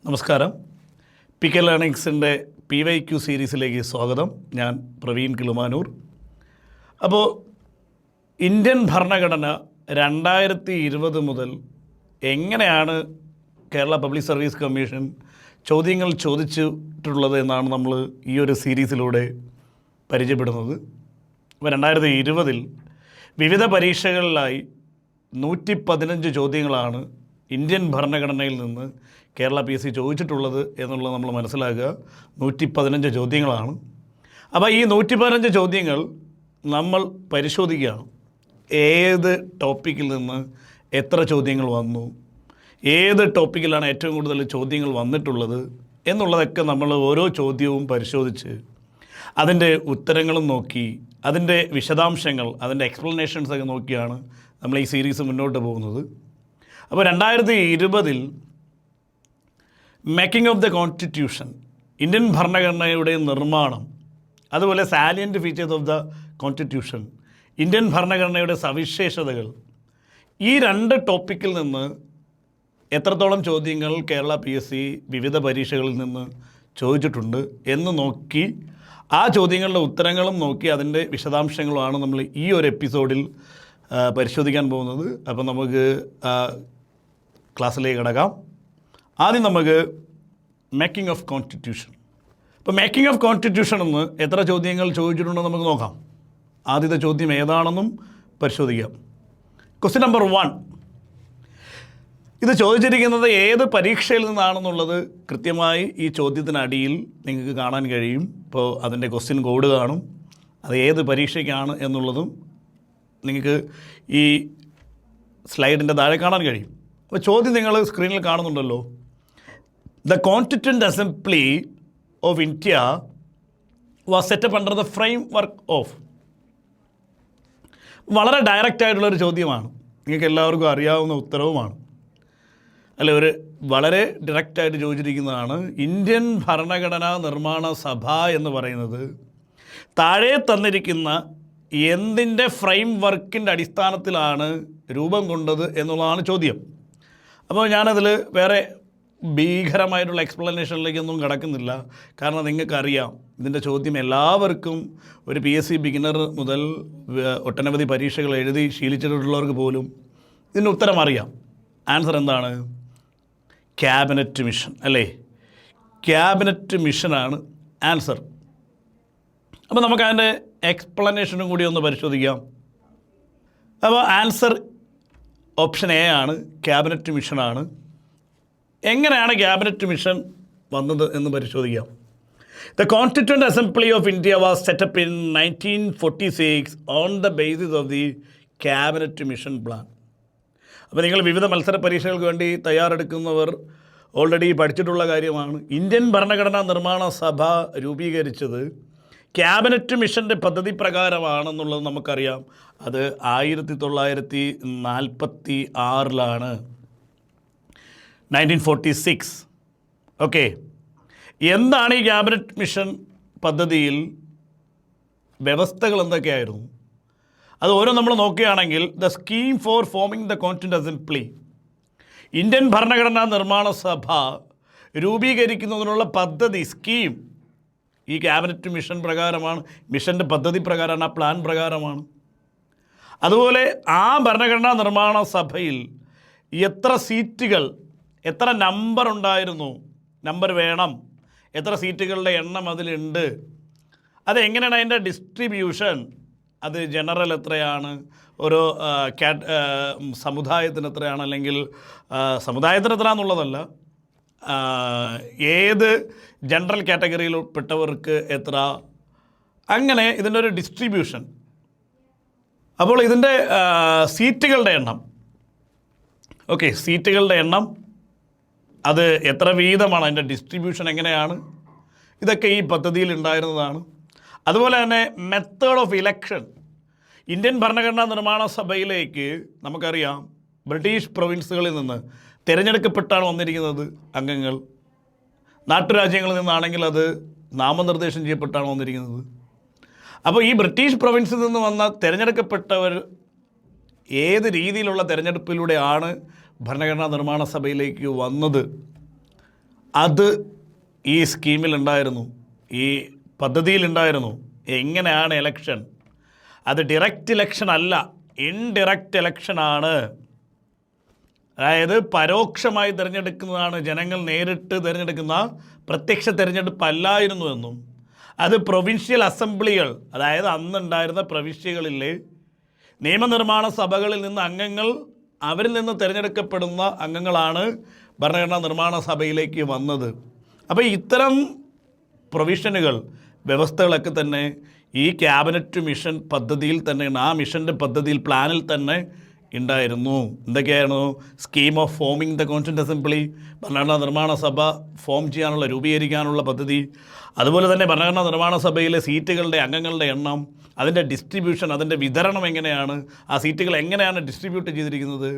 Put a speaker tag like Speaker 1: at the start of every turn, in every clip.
Speaker 1: നമസ്കാരം. P K ലേണിങ്സിൻ്റെ PYQ സീരീസിലേക്ക് സ്വാഗതം. ഞാൻ പ്രവീൺ കിളുമാനൂർ. അപ്പോൾ ഇന്ത്യൻ ഭരണഘടന 2020 മുതൽ എങ്ങനെയാണ് കേരള പബ്ലിക് സർവീസ് കമ്മീഷൻ ചോദ്യങ്ങൾ ചോദിച്ചിട്ടുള്ളത് എന്നാണ് നമ്മൾ ഈ ഒരു സീരീസിലൂടെ പരിചയപ്പെടുന്നത്. അപ്പോൾ 2020 വിവിധ പരീക്ഷകളിലായി 115 ചോദ്യങ്ങളാണ് ഇന്ത്യൻ ഭരണഘടനയിൽ നിന്ന് കേരള PSC ചോദിച്ചിട്ടുള്ളത് എന്നുള്ളത് നമ്മൾ മനസ്സിലാക്കുക. 115 ചോദ്യങ്ങളാണ്. അപ്പോൾ ഈ 115 ചോദ്യങ്ങൾ നമ്മൾ പരിശോധിക്കുകയാണ്. ഏത് ടോപ്പിക്കിൽ നിന്ന് എത്ര ചോദ്യങ്ങൾ വന്നു, ഏത് ടോപ്പിക്കിലാണ് ഏറ്റവും കൂടുതൽ ചോദ്യങ്ങൾ വന്നിട്ടുള്ളത് എന്നുള്ളതൊക്കെ നമ്മൾ ഓരോ ചോദ്യവും പരിശോധിച്ച് അതിൻ്റെ ഉത്തരങ്ങളും നോക്കി അതിൻ്റെ വിശദാംശങ്ങൾ, അതിൻ്റെ എക്സ്പ്ലനേഷൻസൊക്കെ നോക്കിയാണ് നമ്മൾ ഈ സീരീസ് മുന്നോട്ട് പോകുന്നത്. അപ്പോൾ 2020 making of the constitution, Indian ഭരണഘടനയുടെ നിർമ്മാണം, അതുപോലെ salient features of the constitution, Indian ഭരണഘടനയുടെ സവിശേഷതകൾ, ഈ 2 ടോപ്പിക്കിൽ നിന്ന് എത്രത്തോളം ചോദ്യങ്ങൾ കേരള PSC വിവിധ പരീക്ഷകളിൽ നിന്ന് ചോദിച്ചിട്ടുണ്ട് എന്ന് നോക്കി ആ ചോദ്യങ്ങളുടെ ഉത്തരങ്ങളും നോക്കി അതിൻ്റെ വിശദാംശങ്ങളുമാണ് നമ്മൾ ഈ ഒരു എപ്പിസോഡിൽ പരിശോധിക്കാൻ പോകുന്നത്. അപ്പോൾ നമുക്ക് ക്ലാസ്സിലേക്ക് കിടക്കാം. ആദ്യം നമുക്ക് മേക്കിംഗ് ഓഫ് കോൺസ്റ്റിറ്റ്യൂഷൻ. അപ്പോൾ മേക്കിംഗ് ഓഫ് കോൺസ്റ്റിറ്റ്യൂഷൻ എന്ന് എത്ര ചോദ്യങ്ങൾ ചോദിച്ചിട്ടുണ്ടെന്ന് നമുക്ക് നോക്കാം. ആദ്യത്തെ ചോദ്യം ഏതാണെന്നും പരിശോധിക്കാം. Question number 1. ഇത് ചോദിച്ചിരിക്കുന്നത് ഏത് പരീക്ഷയിൽ നിന്നാണെന്നുള്ളത് കൃത്യമായി ഈ ചോദ്യത്തിനടിയിൽ നിങ്ങൾക്ക് കാണാൻ കഴിയും. ഇപ്പോൾ അതിൻ്റെ ക്വസ്റ്റ്യൻ കോഡ് കാണും. അത് ഏത് പരീക്ഷയ്ക്കാണ് എന്നുള്ളതും നിങ്ങൾക്ക് ഈ സ്ലൈഡിൻ്റെ താഴെ കാണാൻ കഴിയും. അപ്പോൾ ചോദ്യം നിങ്ങൾ സ്ക്രീനിൽ കാണുന്നുണ്ടല്ലോ. The constituent assembly of India was setup under the frame work of. വളരെ ഡയറക്റ്റായിട്ടുള്ളൊരു ചോദ്യമാണ്, നിങ്ങൾക്ക് എല്ലാവർക്കും അറിയാവുന്ന ഉത്തരവുമാണ്, അല്ലെ? ഒരു വളരെ ഡയറക്റ്റായിട്ട് ചോദിച്ചിരിക്കുന്നതാണ്. ഇന്ത്യൻ ഭരണഘടനാ നിർമ്മാണ സഭ എന്ന് പറയുന്നത് താഴെ തന്നിരിക്കുന്ന എന്തിൻ്റെ ഫ്രെയിം വർക്കിൻ്റെ അടിസ്ഥാനത്തിലാണ് രൂപം കൊണ്ടത് എന്നുള്ളതാണ് ചോദ്യം. അപ്പോൾ ഞാനതിൽ വേറെ ഭീകരമായിട്ടുള്ള എക്സ്പ്ലനേഷനിലേക്കൊന്നും കിടക്കുന്നില്ല. കാരണം നിങ്ങൾക്കറിയാം, ഇതിൻ്റെ ചോദ്യം എല്ലാവർക്കും ഒരു PSC ബിഗിനർ മുതൽ ഒട്ടനവധി പരീക്ഷകൾ എഴുതി ശീലിച്ചിട്ടുള്ളവർക്ക് പോലും ഇതിൻ്റെ ഉത്തരം അറിയാം. ആൻസർ എന്താണ്? ക്യാബിനറ്റ് മിഷൻ, അല്ലേ? ക്യാബിനറ്റ് മിഷനാണ് ആൻസർ. അപ്പോൾ നമുക്കതിൻ്റെ എക്സ്പ്ലനേഷനും കൂടി ഒന്ന് പരിശോധിക്കാം. അപ്പോൾ ആൻസർ ഓപ്ഷൻ A ആണ്, ക്യാബിനറ്റ് മിഷനാണ്. എങ്ങനെയാണ് ക്യാബിനറ്റ് മിഷൻ വന്നത് എന്ന് പരിശോധിക്കാം. The constituent assembly of India was set up in 1946 on the basis of the cabinet mission plan. അപ്പോൾ നിങ്ങൾ വിവിധ മത്സര പരീക്ഷകൾക്ക് വേണ്ടി തയ്യാറെടുക്കുന്നവർ ഓൾറെഡി പഠിച്ചിട്ടുള്ള കാര്യമാണ്. ഇന്ത്യൻ ഭരണഘടനാ നിർമ്മാണ സഭ രൂപീകരിച്ചത് ക്യാബിനറ്റ് മിഷൻ്റെ പദ്ധതി പ്രകാരമാണെന്നുള്ളത് നമുക്കറിയാം. അത് 1946 1946. ഓക്കെ, എന്താണ് ഈ ക്യാബിനറ്റ് മിഷൻ പദ്ധതിയിൽ വ്യവസ്ഥകൾ എന്തൊക്കെയായിരുന്നു? അത് ഓരോ നമ്മൾ നോക്കുകയാണെങ്കിൽ the scheme for foaming the constituent assembly, Indian ഭരണഘടനാ നിർമ്മാണ സഭ രൂപീകരിക്കുന്നതിനുള്ള പദ്ധതി, സ്കീം ഈ ക്യാബിനറ്റ് മിഷൻ പ്രകാരമാണ്. മിഷൻ്റെ പദ്ധതി പ്രകാരമാണ്, ആ പ്ലാൻ പ്രകാരമാണ്. അതുപോലെ ആ ഭരണഘടനാ നിർമ്മാണ സഭയിൽ എത്ര സീറ്റുകൾ, എത്ര നമ്പർ ഉണ്ടായിരുന്നു, നമ്പർ വേണം, എത്ര സീറ്റുകളുടെ എണ്ണം അതിലുണ്ട്, അതെങ്ങനെയാണ് അതിൻ്റെ ഡിസ്ട്രിബ്യൂഷൻ, അത് ജനറൽ എത്രയാണ്, ഓരോ സമുദായത്തിന് എത്രയാണ്, അല്ലെങ്കിൽ സമുദായത്തിന് എത്ര എന്നുള്ളതല്ല, ഏത് ജനറൽ കാറ്റഗറിയിൽപ്പെട്ടവർക്ക് എത്ര, അങ്ങനെ ഇതിൻ്റെ ഒരു ഡിസ്ട്രിബ്യൂഷൻ. അപ്പോൾ ഇതിൻ്റെ സീറ്റുകളുടെ എണ്ണം, ഓക്കെ, സീറ്റുകളുടെ എണ്ണം, അത് എത്ര വീതമാണ്, അതിൻ്റെ ഡിസ്ട്രിബ്യൂഷൻ എങ്ങനെയാണ്, ഇതൊക്കെ ഈ പദ്ധതിയിൽ ഉണ്ടായിരുന്നതാണ്. അതുപോലെ തന്നെ മെത്തേഡ് ഓഫ് ഇലക്ഷൻ, ഇന്ത്യൻ ഭരണഘടനാ നിർമ്മാണ സഭയിലേക്ക് നമുക്കറിയാം ബ്രിട്ടീഷ് പ്രൊവിൻസുകളിൽ നിന്ന് തിരഞ്ഞെടുക്കപ്പെട്ടാണ് വന്നിരിക്കുന്നത് അംഗങ്ങൾ. നാട്ടുരാജ്യങ്ങളിൽ നിന്നാണെങ്കിൽ അത് നാമനിർദ്ദേശം ചെയ്യപ്പെട്ടാണ് വന്നിരിക്കുന്നത്. അപ്പോൾ ഈ ബ്രിട്ടീഷ് പ്രൊവിൻസിൽ നിന്ന് വന്ന തിരഞ്ഞെടുക്കപ്പെട്ടവർ ഏത് രീതിയിലുള്ള തിരഞ്ഞെടുപ്പിലൂടെയാണ് ഭരണഘടനാ നിർമ്മാണ സഭയിലേക്ക് വന്നത്, അത് ഈ സ്കീമിലുണ്ടായിരുന്നു, ഈ പദ്ധതിയിലുണ്ടായിരുന്നു. എങ്ങനെയാണ് ഇലക്ഷൻ? അത് ഡിറക്റ്റ് ഇലക്ഷൻ അല്ല, ഇൻഡിറക്റ്റ് ഇലക്ഷനാണ്. അതായത് പരോക്ഷമായി തിരഞ്ഞെടുക്കുന്നതാണ്, ജനങ്ങൾ നേരിട്ട് തിരഞ്ഞെടുക്കുന്ന പ്രത്യക്ഷ തിരഞ്ഞെടുപ്പല്ലായിരുന്നു എന്നും അത് പ്രൊവിൻഷ്യൽ അസംബ്ലികൾ, അതായത് അന്നുണ്ടായിരുന്ന പ്രവിശ്യകളിലെ നിയമനിർമ്മാണ സഭകളിൽ നിന്ന് അംഗങ്ങൾ, അവരിൽ നിന്ന് തിരഞ്ഞെടുക്കപ്പെടുന്ന അംഗങ്ങളാണ് ഭരണഘടനാ നിർമ്മാണ സഭയിലേക്ക് വന്നത്. അപ്പോൾ ഇത്തരം പ്രൊവിഷനുകൾ, വ്യവസ്ഥകളൊക്കെ തന്നെ ഈ ക്യാബിനറ്റ് മിഷൻ പദ്ധതിയിൽ തന്നെ, ആ മിഷൻ്റെ പദ്ധതിയിൽ, പ്ലാനിൽ തന്നെ ഉണ്ടായിരുന്നു. എന്തൊക്കെയായിരുന്നു? Scheme of foaming the constituent assembly, ഭരണഘടനാ നിർമ്മാണ സഭ ഫോം ചെയ്യാനുള്ള, രൂപീകരിക്കാനുള്ള പദ്ധതി. അതുപോലെ തന്നെ ഭരണഘടനാ നിർമ്മാണ സഭയിലെ സീറ്റുകളുടെ, അംഗങ്ങളുടെ എണ്ണം, അതിൻ്റെ ഡിസ്ട്രിബ്യൂഷൻ, അതിൻ്റെ വിതരണം എങ്ങനെയാണ്, ആ സീറ്റുകൾ എങ്ങനെയാണ് ഡിസ്ട്രിബ്യൂട്ട് ചെയ്തിരിക്കുന്നത്,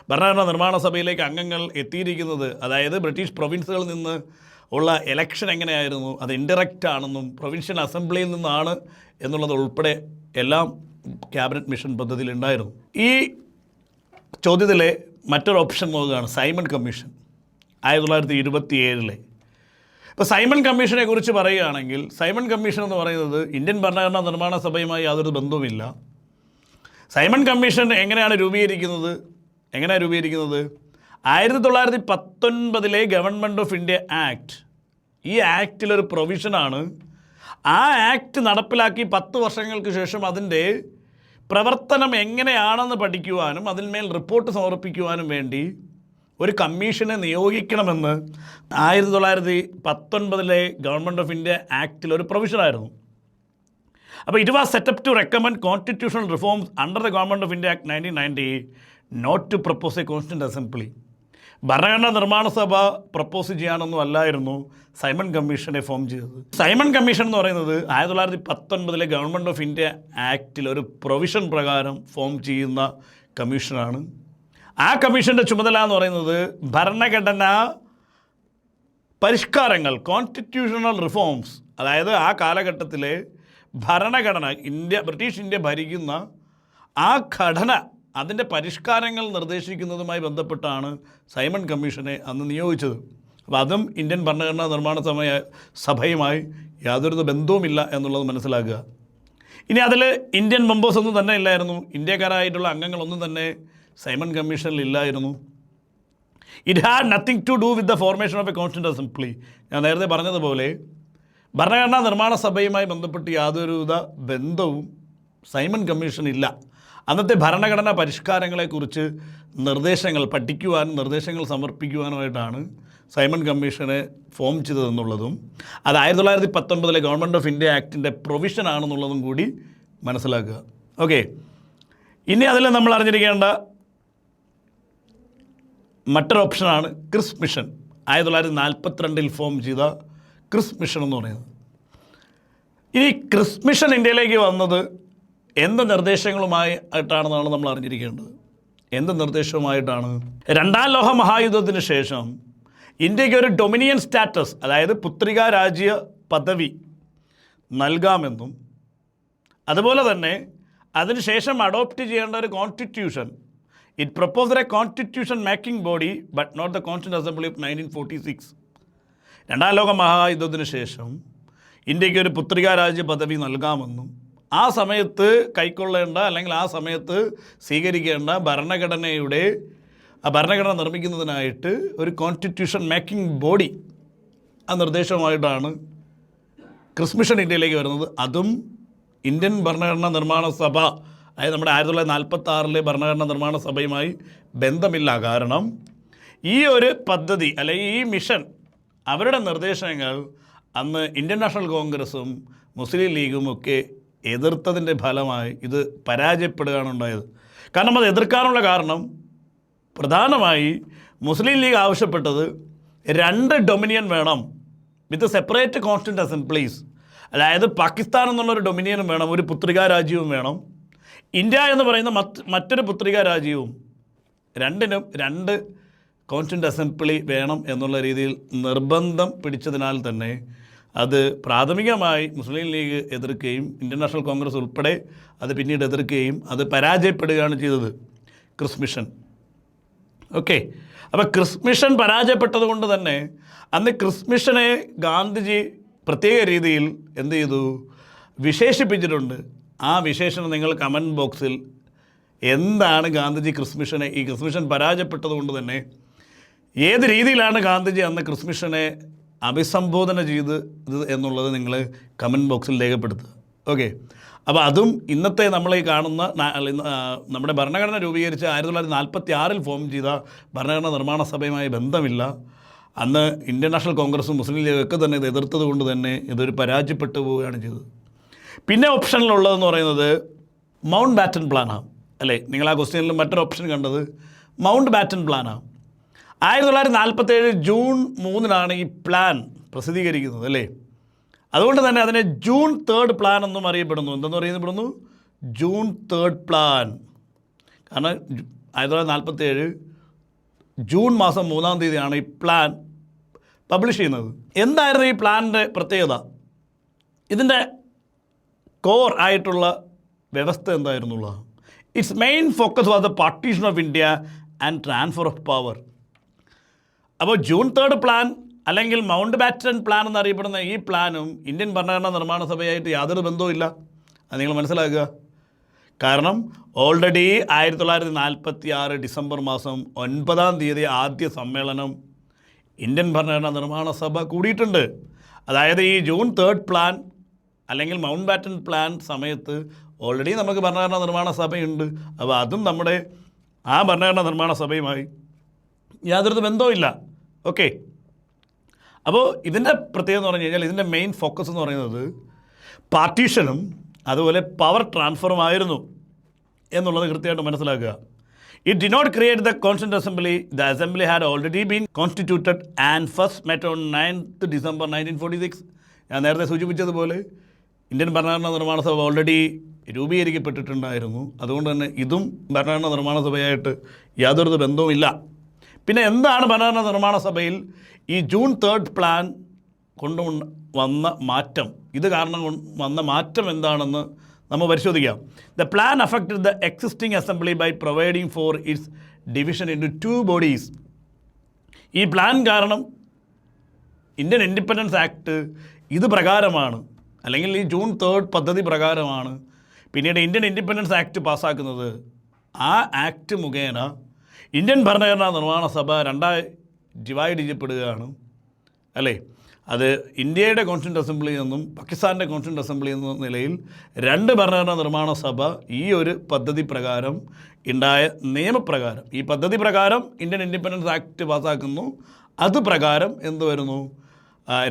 Speaker 1: ഭരണഘടനാ നിർമ്മാണ സഭയിലേക്ക് അംഗങ്ങൾ എത്തിയിരിക്കുന്നത്, അതായത് ബ്രിട്ടീഷ് പ്രൊവിൻസുകളിൽ നിന്ന് ഉള്ള എലക്ഷൻ എങ്ങനെയായിരുന്നു, അത് ഇൻഡയറക്റ്റ് ആണെന്നും പ്രൊവിൻഷ്യൽ അസംബ്ലിയിൽ നിന്നാണ് എന്നുള്ളത് ഉൾപ്പെടെ എല്ലാം ക്യാബിനറ്റ് മിഷൻ പദ്ധതിയിൽ ഉണ്ടായിരുന്നു. ഈ ചോദ്യത്തിലെ മറ്റൊരു ഓപ്ഷൻ നോക്കുകയാണ് സൈമൺ കമ്മീഷൻ 1927. ഇപ്പോൾ സൈമൺ കമ്മീഷനെ കുറിച്ച് പറയുകയാണെങ്കിൽ, സൈമൺ കമ്മീഷൻ എന്ന് പറയുന്നത് ഇന്ത്യൻ ഭരണഘടനാ നിർമ്മാണ സഭയുമായി യാതൊരു ബന്ധവുമില്ല. സൈമൺ കമ്മീഷൻ എങ്ങനെയാണ് രൂപീകരിക്കുന്നത്? 1919 ഗവൺമെൻറ് ഓഫ് ഇന്ത്യ ആക്ട്, ഈ ആക്റ്റിലൊരു പ്രൊവിഷനാണ്. ആ ആക്ട് നടപ്പിലാക്കി 10 വർഷങ്ങൾക്ക് ശേഷം അതിൻ്റെ പ്രവർത്തനം എങ്ങനെയാണെന്ന് പഠിക്കുവാനും അതിന്മേൽ റിപ്പോർട്ട് സമർപ്പിക്കുവാനും വേണ്ടി ഒരു കമ്മീഷനെ നിയോഗിക്കണമെന്ന് 1919 ഗവൺമെൻറ് ഓഫ് ഇന്ത്യ ആക്റ്റിലൊരു പ്രൊവിഷനായിരുന്നു. അപ്പോൾ it was set up to recommend constitutional reforms under the government of India act 1990, not to propose a constituent assembly. ഭരണഘടനാ നിർമ്മാണ സഭ പ്രപ്പോസ് ചെയ്യാനൊന്നും അല്ലായിരുന്നു സൈമൺ കമ്മീഷനെ ഫോം ചെയ്തത്. സൈമൺ കമ്മീഷൻ എന്ന് പറയുന്നത് 1919 ഗവൺമെൻറ് ഓഫ് ഇന്ത്യ ആക്റ്റിൽ ഒരു പ്രൊവിഷൻ പ്രകാരം ഫോം ചെയ്യുന്ന കമ്മീഷനാണ്. ആ കമ്മീഷൻ്റെ ചുമതല എന്ന് പറയുന്നത് ഭരണഘടനാ പരിഷ്കാരങ്ങൾ, കോൺസ്റ്റിറ്റ്യൂഷണൽ റിഫോംസ്, അതായത് ആ കാലഘട്ടത്തിലെ ഭരണഘടന, ബ്രിട്ടീഷ് ഇന്ത്യ ഭരിക്കുന്ന ആ ഘടന, അതിൻ്റെ പരിഷ്കാരങ്ങൾ നിർദ്ദേശിക്കുന്നതുമായി ബന്ധപ്പെട്ടാണ് സൈമൺ കമ്മീഷനെ അന്ന് നിയോഗിച്ചത്. അപ്പോൾ അതും ഇന്ത്യൻ ഭരണഘടനാ നിർമ്മാണ സഭയുമായി യാതൊരു ബന്ധവുമില്ല എന്നുള്ളത് മനസ്സിലാക്കുക. ഇനി അതിൽ ഇന്ത്യൻ മെമ്പേഴ്സ് ഒന്നും തന്നെ ഇല്ലായിരുന്നു, ഇന്ത്യക്കാരായിട്ടുള്ള അംഗങ്ങളൊന്നും തന്നെ സൈമൺ കമ്മീഷനിൽ ഇല്ലായിരുന്നു. It had nothing to do with the formation of a constituent assembly. ഞാൻ നേരത്തെ പറഞ്ഞതുപോലെ ഭരണഘടനാ നിർമ്മാണ സഭയുമായി ബന്ധപ്പെട്ട് യാതൊരുവിധ ബന്ധവും സൈമൺ കമ്മീഷനില്ല. അന്നത്തെ ഭരണഘടനാ പരിഷ്കാരങ്ങളെക്കുറിച്ച് നിർദ്ദേശങ്ങൾ പഠിക്കുവാനും നിർദ്ദേശങ്ങൾ സമർപ്പിക്കുവാനുമായിട്ടാണ് സൈമൺ കമ്മീഷനെ ഫോം ചെയ്തതെന്നുള്ളതും അത് 1919 ഗവൺമെൻറ് ഓഫ് ഇന്ത്യ ആക്ടിൻ്റെ പ്രൊവിഷനാണെന്നുള്ളതും കൂടി മനസ്സിലാക്കുക. ഓക്കെ, ഇനി അതിൽ നമ്മൾ അറിഞ്ഞിരിക്കേണ്ട മറ്റൊരു ഓപ്ഷനാണ് ക്രിസ് മിഷൻ. 1942 ഫോം ചെയ്ത ക്രിസ് മിഷൻ എന്ന് പറയുന്നത്. ഇനി ക്രിസ് മിഷൻ ഇന്ത്യയിലേക്ക് വന്നത് എന്ത് നിർദ്ദേശങ്ങളുമായിട്ടാണെന്നാണ് നമ്മൾ അറിഞ്ഞിരിക്കേണ്ടത്. എന്ത് നിർദ്ദേശവുമായിട്ടാണ്? രണ്ടാം ലോക മഹായുദ്ധത്തിന് ശേഷം ഇന്ത്യക്ക് ഒരു ഡൊമിനിയൻ സ്റ്റാറ്റസ്, അതായത് പുത്രികാ രാജ്യ പദവി നൽകാമെന്നും അതുപോലെ തന്നെ അതിനുശേഷം അഡോപ്റ്റ് ചെയ്യേണ്ട ഒരു constitution, it proposed a constitution making body but not the constituent assembly of 1946. രണ്ടാം ലോക മഹായുദ്ധത്തിന് ശേഷം ഇന്ത്യക്ക് ഒരു പുത്രികാ രാജ്യ പദവി നൽകാമെന്നും ആ സമയത്ത് കൈക്കൊള്ളേണ്ട അല്ലെങ്കിൽ ആ സമയത്ത് സ്വീകരിക്കേണ്ട ഭരണഘടന നിർമ്മിക്കുന്നതിനായിട്ട് ഒരു കോൺസ്റ്റിറ്റ്യൂഷൻ മേക്കിംഗ് ബോഡി, ആ നിർദ്ദേശമായിട്ടാണ് ക്രിസ് മിഷൻ ഇന്ത്യയിലേക്ക് വരുന്നത്. അതും ഇന്ത്യൻ ഭരണഘടനാ നിർമ്മാണ സഭ, അതായത് നമ്മുടെ 1946 ഭരണഘടനാ നിർമ്മാണ സഭയുമായി ബന്ധമില്ല. കാരണം ഈ ഒരു പദ്ധതി അല്ലെങ്കിൽ ഈ മിഷൻ, അവരുടെ നിർദ്ദേശങ്ങൾ അന്ന് ഇന്ത്യൻ നാഷണൽ കോൺഗ്രസും മുസ്ലിം ലീഗും ഒക്കെ എതിർത്തതിൻ്റെ ഫലമായി ഇത് പരാജയപ്പെടുകയാണ് ഉണ്ടായത്. കാരണം അത് എതിർക്കാനുള്ള കാരണം പ്രധാനമായി മുസ്ലിം ലീഗ് ആവശ്യപ്പെട്ടത് 2 ഡൊമിനിയൻ വേണം വിത്ത് സെപ്പറേറ്റ് കോൺസ്റ്റിറ്റ്യൂന്റ് അസംബ്ലീസ്. അതായത് പാകിസ്ഥാൻ എന്നുള്ളൊരു ഡൊമിനിയനും വേണം, ഒരു പുത്രികാ രാജ്യവും വേണം, ഇന്ത്യ എന്ന് പറയുന്ന മറ്റൊരു പുത്രികാ രാജ്യവും, രണ്ടിനും 2 കോൺസ്റ്റിറ്റ്യൂന്റ് അസംബ്ലി വേണം എന്നുള്ള രീതിയിൽ നിർബന്ധം പിടിച്ചതിനാൽ തന്നെ അത് പ്രാഥമികമായി മുസ്ലിം ലീഗ് എതിർക്കുകയും ഇന്ത്യൻ നാഷണൽ കോൺഗ്രസ് ഉൾപ്പെടെ അത് പിന്നീട് എതിർക്കുകയും അത് പരാജയപ്പെടുകയാണ് ചെയ്തത് ക്രിസ് മിഷൻ. ഓക്കെ. അപ്പോൾ ക്രിസ് മിഷൻ പരാജയപ്പെട്ടത് കൊണ്ട് തന്നെ അന്ന് ക്രിസ് മിഷനെ ഗാന്ധിജി പ്രത്യേക രീതിയിൽ എന്ത് ചെയ്തു, വിശേഷിപ്പിച്ചിട്ടുണ്ട്. ആ വിശേഷണം നിങ്ങൾ കമൻറ്റ് ബോക്സിൽ എന്താണ് ഗാന്ധിജി ക്രിസ് മിഷനെ, ഈ ക്രിസ് മിഷൻ പരാജയപ്പെട്ടത് കൊണ്ട് തന്നെ ഏത് രീതിയിലാണ് ഗാന്ധിജി അന്ന് ക്രിസ് മിഷനെ അഭിസംബോധന ചെയ്ത് എന്നുള്ളത് നിങ്ങൾ കമൻറ്റ് ബോക്സിൽ രേഖപ്പെടുത്തുക. ഓക്കെ. അപ്പോൾ അതും ഇന്നത്തെ നമ്മൾ ഈ കാണുന്ന നമ്മുടെ ഭരണഘടന രൂപീകരിച്ച് 1946 ഫോം ചെയ്ത ഭരണഘടനാ നിർമ്മാണ സഭയുമായി ബന്ധമില്ല. അന്ന് ഇന്ത്യൻ നാഷണൽ കോൺഗ്രസും മുസ്ലിം ലീഗും ഒക്കെ തന്നെ ഇത് എതിർത്തത് കൊണ്ട് തന്നെ ഇതൊരു പരാജയപ്പെട്ടു പോവുകയാണ് ചെയ്തത്. പിന്നെ ഓപ്ഷനിലുള്ളതെന്ന് പറയുന്നത് മൗണ്ട് ബാറ്റൻ പ്ലാനാണ് അല്ലേ? നിങ്ങൾ ആ ക്വസ്റ്റ്യനിൽ മറ്റൊരു ഓപ്ഷൻ കണ്ടത് മൗണ്ട് ബാറ്റൻ പ്ലാനാണ്. 1947 ജൂൺ 3 ഈ പ്ലാൻ പ്രസിദ്ധീകരിക്കുന്നത് അല്ലേ? അതുകൊണ്ട് തന്നെ അതിനെ ജൂൺ 3 പ്ലാൻ എന്നും അറിയപ്പെടുന്നു. എന്തെന്ന് അറിയപ്പെടുന്നു? June 3 plan. കാരണം 1947 ജൂൺ മാസം 3-ാം തീയതിയാണ് ഈ പ്ലാൻ പബ്ലിഷ് ചെയ്യുന്നത്. എന്തായിരുന്നു ഈ പ്ലാനിൻ്റെ പ്രത്യേകത? ഇതിൻ്റെ കോർ ആയിട്ടുള്ള വ്യവസ്ഥ എന്തായിരുന്നുള്ളത്? Its main focus was the partition of India and transfer of power. അപ്പോൾ ജൂൺ 3 പ്ലാൻ അല്ലെങ്കിൽ മൗണ്ട് ബാറ്റൻ പ്ലാൻ എന്നറിയപ്പെടുന്ന ഈ പ്ലാനും ഇന്ത്യൻ ഭരണഘടനാ നിർമ്മാണ സഭയായിട്ട് യാതൊരു ബന്ധവുമില്ല. അത് നിങ്ങൾ മനസ്സിലാക്കുക. കാരണം ഓൾറെഡി 1946 ഡിസംബർ മാസം 9-ാം തീയതി ആദ്യ സമ്മേളനം ഇന്ത്യൻ ഭരണഘടനാ നിർമ്മാണ സഭ കൂടിയിട്ടുണ്ട്. അതായത് ഈ ജൂൺ 3 പ്ലാൻ അല്ലെങ്കിൽ മൗണ്ട് ബാറ്റൻ പ്ലാൻ സമയത്ത് ഓൾറെഡി നമുക്ക് ഭരണഘടനാ നിർമ്മാണ സഭയുണ്ട്. അപ്പോൾ അതും നമ്മുടെ ആ ഭരണഘടനാ നിർമ്മാണ സഭയുമായി യാതൊരു ബന്ധവുമില്ല. ഓക്കെ. അപ്പോൾ ഇതിൻ്റെ പ്രത്യേകത എന്ന് പറഞ്ഞു കഴിഞ്ഞാൽ ഇതിൻ്റെ മെയിൻ ഫോക്കസ് എന്ന് പറയുന്നത് പാർട്ടീഷനും അതുപോലെ പവർ ട്രാൻസ്ഫറുമായിരുന്നു എന്നുള്ളത് കൃത്യമായിട്ട് മനസ്സിലാക്കുക. It did not create the constituent assembly. The assembly had already been constituted and first met on 9th December 1946. ഞാൻ നേരത്തെ സൂചിപ്പിച്ചതുപോലെ ഇന്ത്യൻ ഭരണഘടനാ നിർമ്മാണ സഭ ഓൾറെഡി രൂപീകരിക്കപ്പെട്ടിട്ടുണ്ടായിരുന്നു. അതുകൊണ്ട് തന്നെ ഇതും ഭരണഘടനാ നിർമ്മാണ സഭയായിട്ട് യാതൊരു ബന്ധവുമില്ല. പിന്നെ എന്താണ് ഭരണഘടനാ നിർമ്മാണ സഭയിൽ ഈ ജൂൺ 3 പ്ലാൻ കൊണ്ട് വന്ന മാറ്റം, ഇത് കാരണം വന്ന മാറ്റം എന്താണെന്ന് നമ്മൾ പരിശോധിക്കാം. The plan affected the existing assembly by providing for its division in 2 bodies. ഈ പ്ലാൻ കാരണം ഇന്ത്യൻ ഇൻഡിപെൻഡൻസ് ആക്ട് ഇത് പ്രകാരമാണ്, അല്ലെങ്കിൽ ഈ ജൂൺ 3 പദ്ധതി പ്രകാരമാണ് പിന്നീട് ഇന്ത്യൻ ഇൻഡിപെൻഡൻസ് ആക്ട് പാസ്സാക്കുന്നത്. ആ ആക്ട് മുഖേന ഇന്ത്യൻ ഭരണഘടനാ നിർമ്മാണ സഭ 2ആയി ഡിവൈഡ് ചെയ്യപ്പെടുകയാണ് അല്ലേ? അത് ഇന്ത്യയുടെ കോൺസ്റ്റിറ്റ്യൂന്റ് അസംബ്ലിയിൽ നിന്നും പാകിസ്ഥാൻ്റെ കോൺസ്റ്റിറ്റ്യൂന്റ് അസംബ്ലിയിൽ നിന്നും നിലയിൽ 2 ഭരണഘടനാ നിർമ്മാണ സഭ ഈ ഒരു പദ്ധതി പ്രകാരം ഉണ്ടായ നിയമപ്രകാരം, ഈ പദ്ധതി പ്രകാരം ഇന്ത്യൻ ഇൻഡിപെൻഡൻസ് ആക്ട് പാസ്സാക്കുന്നു. അത് പ്രകാരം എന്ത് വരുന്നു?